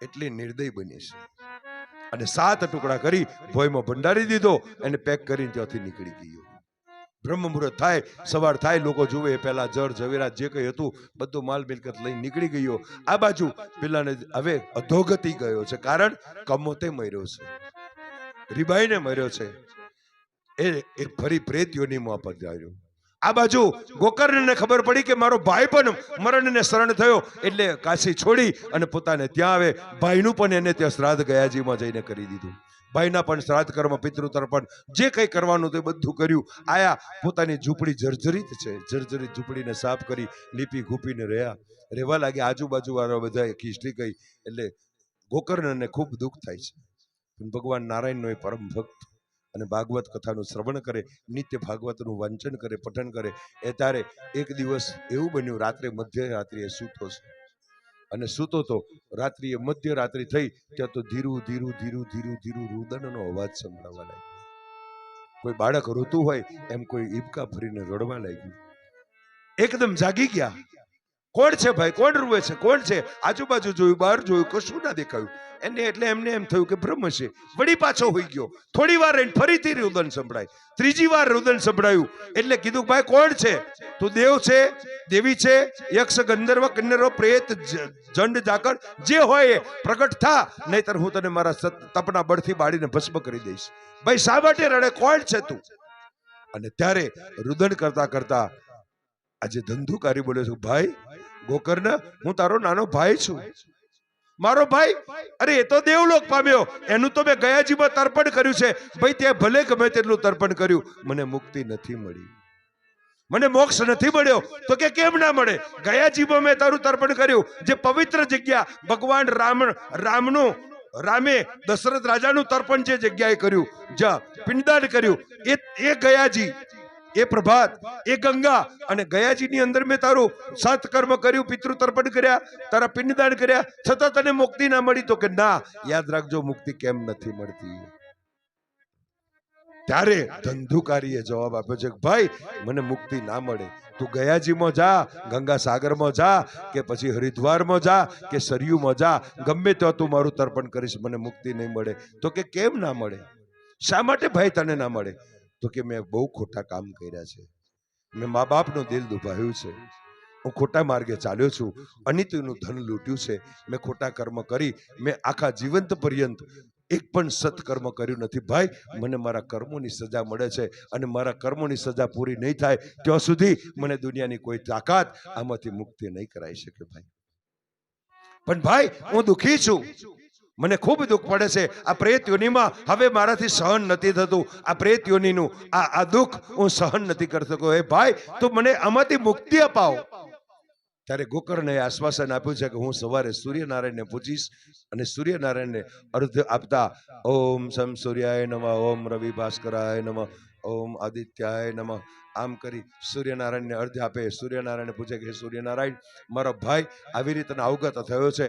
એટલી નિર્દય બની છે અને 7 ટુકડા કરી ભોયમાં ભંડારી દીધો, એને પેક કરીને ત્યાંથી નીકળી ગયો. બ્રહ્મ મુહૂર્ત થાય, સવાર થાય, લોકો જુએ એ પહેલા જળ ઝવેરાત જે કંઈ હતું બધું માલ મિલકત લઈને નીકળી ગયો. આ બાજુ પેલાને હવે અધોગતિ ગયો છે, કારણ કમોતે મર્યો છે, રીબાઈને મર્યો છે, એ ફરી પ્રેત યોનિમાં પધાર્યો. આ બાજુ ગોકર્ણને ખબર પડી કે મારો ભાઈ પણ મરણને શરણ થયો, એટલે કાશી છોડી અને પોતાને ત્યાં આવે. ભાઈનું પણ એને ત્યાં શ્રાદ્ધ ગયાજીમાં જઈને કરી દીધું. ભાઈના પણ શ્રાદ્ધ કર્મ, પિતૃ તર્પણ જે કંઈ કરવાનું તે બધું કર્યું. આયા પોતાની ઝૂંપડી જર્જરિત છે, જર્જરિત ઝૂંપડીને સાફ કરી લીપી ઘૂપીને રહેવા લાગ્યા. આજુબાજુ વાળા બધા ખીચડી ગઈ, એટલે ગોકર્ણને ખૂબ દુઃખ થાય છે. પણ ભગવાન નારાયણનો એ પરમ ભક્ત અને ભાગવત કથાનું શ્રવણ કરે, નિત્ય ભાગવતનું વાંચન કરે, પઠન કરે. એ ત્યારે એક દિવસ એવું બન્યું, રાત્રે મધ્યરાત્રિએ સૂતો છે અને સૂતો તો રાત્રિએ મધ્યરાત્રિ થઈ ત્યાં તો ધીરું ધીરું ધીરું ધીરું ધીરું રુદનનો અવાજ સંભળાવા લાગ્યો. કોઈ બાળક રોતું હોય એમ કોઈ ઈબકા ભરીને રડવા લાગ્યું. એકદમ જાગી ગયા. કોણ છે ભાઈ? કોણ રૂવે છે? કોણ છે? આજુબાજુ જોયું, બહાર જોયું, કશું ના દેખાયું એને. એટલે એમને એમ થયું કે બ્રહ્મ છે. વળી પાછો હોઈ ગયો. થોડી વાર રહીને ફરીથી રુદન સંભળાય. ત્રીજી વાર રુદન સંભળાયું એટલે કીધું ભાઈ કોણ છે? તું દેવ છે, દેવી છે, યક્ષ, ગંધર્વ, કિન્નરો, પ્રેત, જંડ, જાકર જે હોય એ પ્રગટ થા, નહીતર હું તને મારા તપના બળથી બાળીને ભસ્મ કરી દઈશ. ભાઈ શા માટે રડે? કોણ છે તું? અને ત્યારે રુદન કરતા કરતા આજે ધંધુકારી બોલે છે, ભાઈ ગોકર્ણ, હું તારો નાનો ભાઈ છું. મારો ભાઈ? અરે એ તો દેવલોક પામ્યો, એનું તો મેં ગયાજીમાં તર્પણ કર્યું છે. ભાઈ તે ભલે ગમે તેટલું તર્પણ કર્યું, મને મુક્તિ નથી મળી, મને મોક્ષ નથી મળ્યો. તો કે કેમ ના મળે? ગયાજીમાં મેં તારું તર્પણ કર્યું, જે પવિત્ર જગ્યા ભગવાન રામે દશરથ રાજાનું તર્પણ જે જગ્યાએ કર્યું, જ્યાં પિંડદાન કર્યું, એ ગયાજી, એ પ્રભાત, એ ગંગા. અને ગયાજીની અંદર મેં તારું સત્કર્મ કર્યું, પિતૃ તર્પણ કર્યા, તારા પિંડદાન કર્યા, છતાં તને મુક્તિ ના મળી. તો કે ના, યાદ રાખજો, મુક્તિ કેમ નથી મળતી. ત્યારે ધંધુકારીએ જવાબ આપ્યો છે કે ભાઈ મને મુક્તિ ના મળે, તું ગયાજીમાં જા, ગંગા સાગરમાં જા, કે પછી હરિદ્વારમાં જા, કે સરયુમાં જા, ગમે ત્યાં તું મારું તર્પણ કરીશ, મને મુક્તિ નહીં મળે. તો કે કેમ ના મળે? શા માટે ભાઈ તને ના મળે? તો કે મેં બહુ ખોટા કામ કર્યા છે, મેં મા બાપનું દિલ દુભાવ્યું છે, હું ખોટા માર્ગે ચાલ્યો છું, અનિતિનું ધન લૂંટ્યું છે, મેં ખોટા કર્મ કરી, મેં આખા જીવંત પર્યંત એક પણ સત્કર્મ કર્યું નથી. ભાઈ મને મારા કર્મોની સજા મળે છે, અને મારા કર્મોની સજા પૂરી નહીં થાય ત્યાં સુધી મને દુનિયાની કોઈ તાકાત આમાંથી મુક્તિ નહીં કરાવી શકે. ભાઈ પણ ભાઈ હું દુઃખી છું, મને ખૂબ દુઃખ પડે છે. આ પ્રેત યોનિમાં હવે મારાથી સહન નથી થતું. આ પ્રેત યોનિનું આ દુઃખ હું સહન નથી કરી શકતો. એ ભાઈ તો મને આમાંથી મુક્તિ અપાવો. ત્યારે ગોકર્ણએ આશ્વાસન આપ્યું છે કે હું સવારે સૂર્યનારાયણને પૂછીશ, અને સૂર્યનારાયણને અર્ધ આપતા ઓમ સમ સૂર્યાય નમઃ, ઓમ રવિ ભાસ્કરાય નમઃ, ઓમ આદિત્યાય નમઃ, આમ કરી સૂર્યનારાયણને અર્ધ આપે. સૂર્યનારાયણ પૂછે કે સૂર્યનારાયણ, મારો ભાઈ આવી રીતે અવગત થયો છે,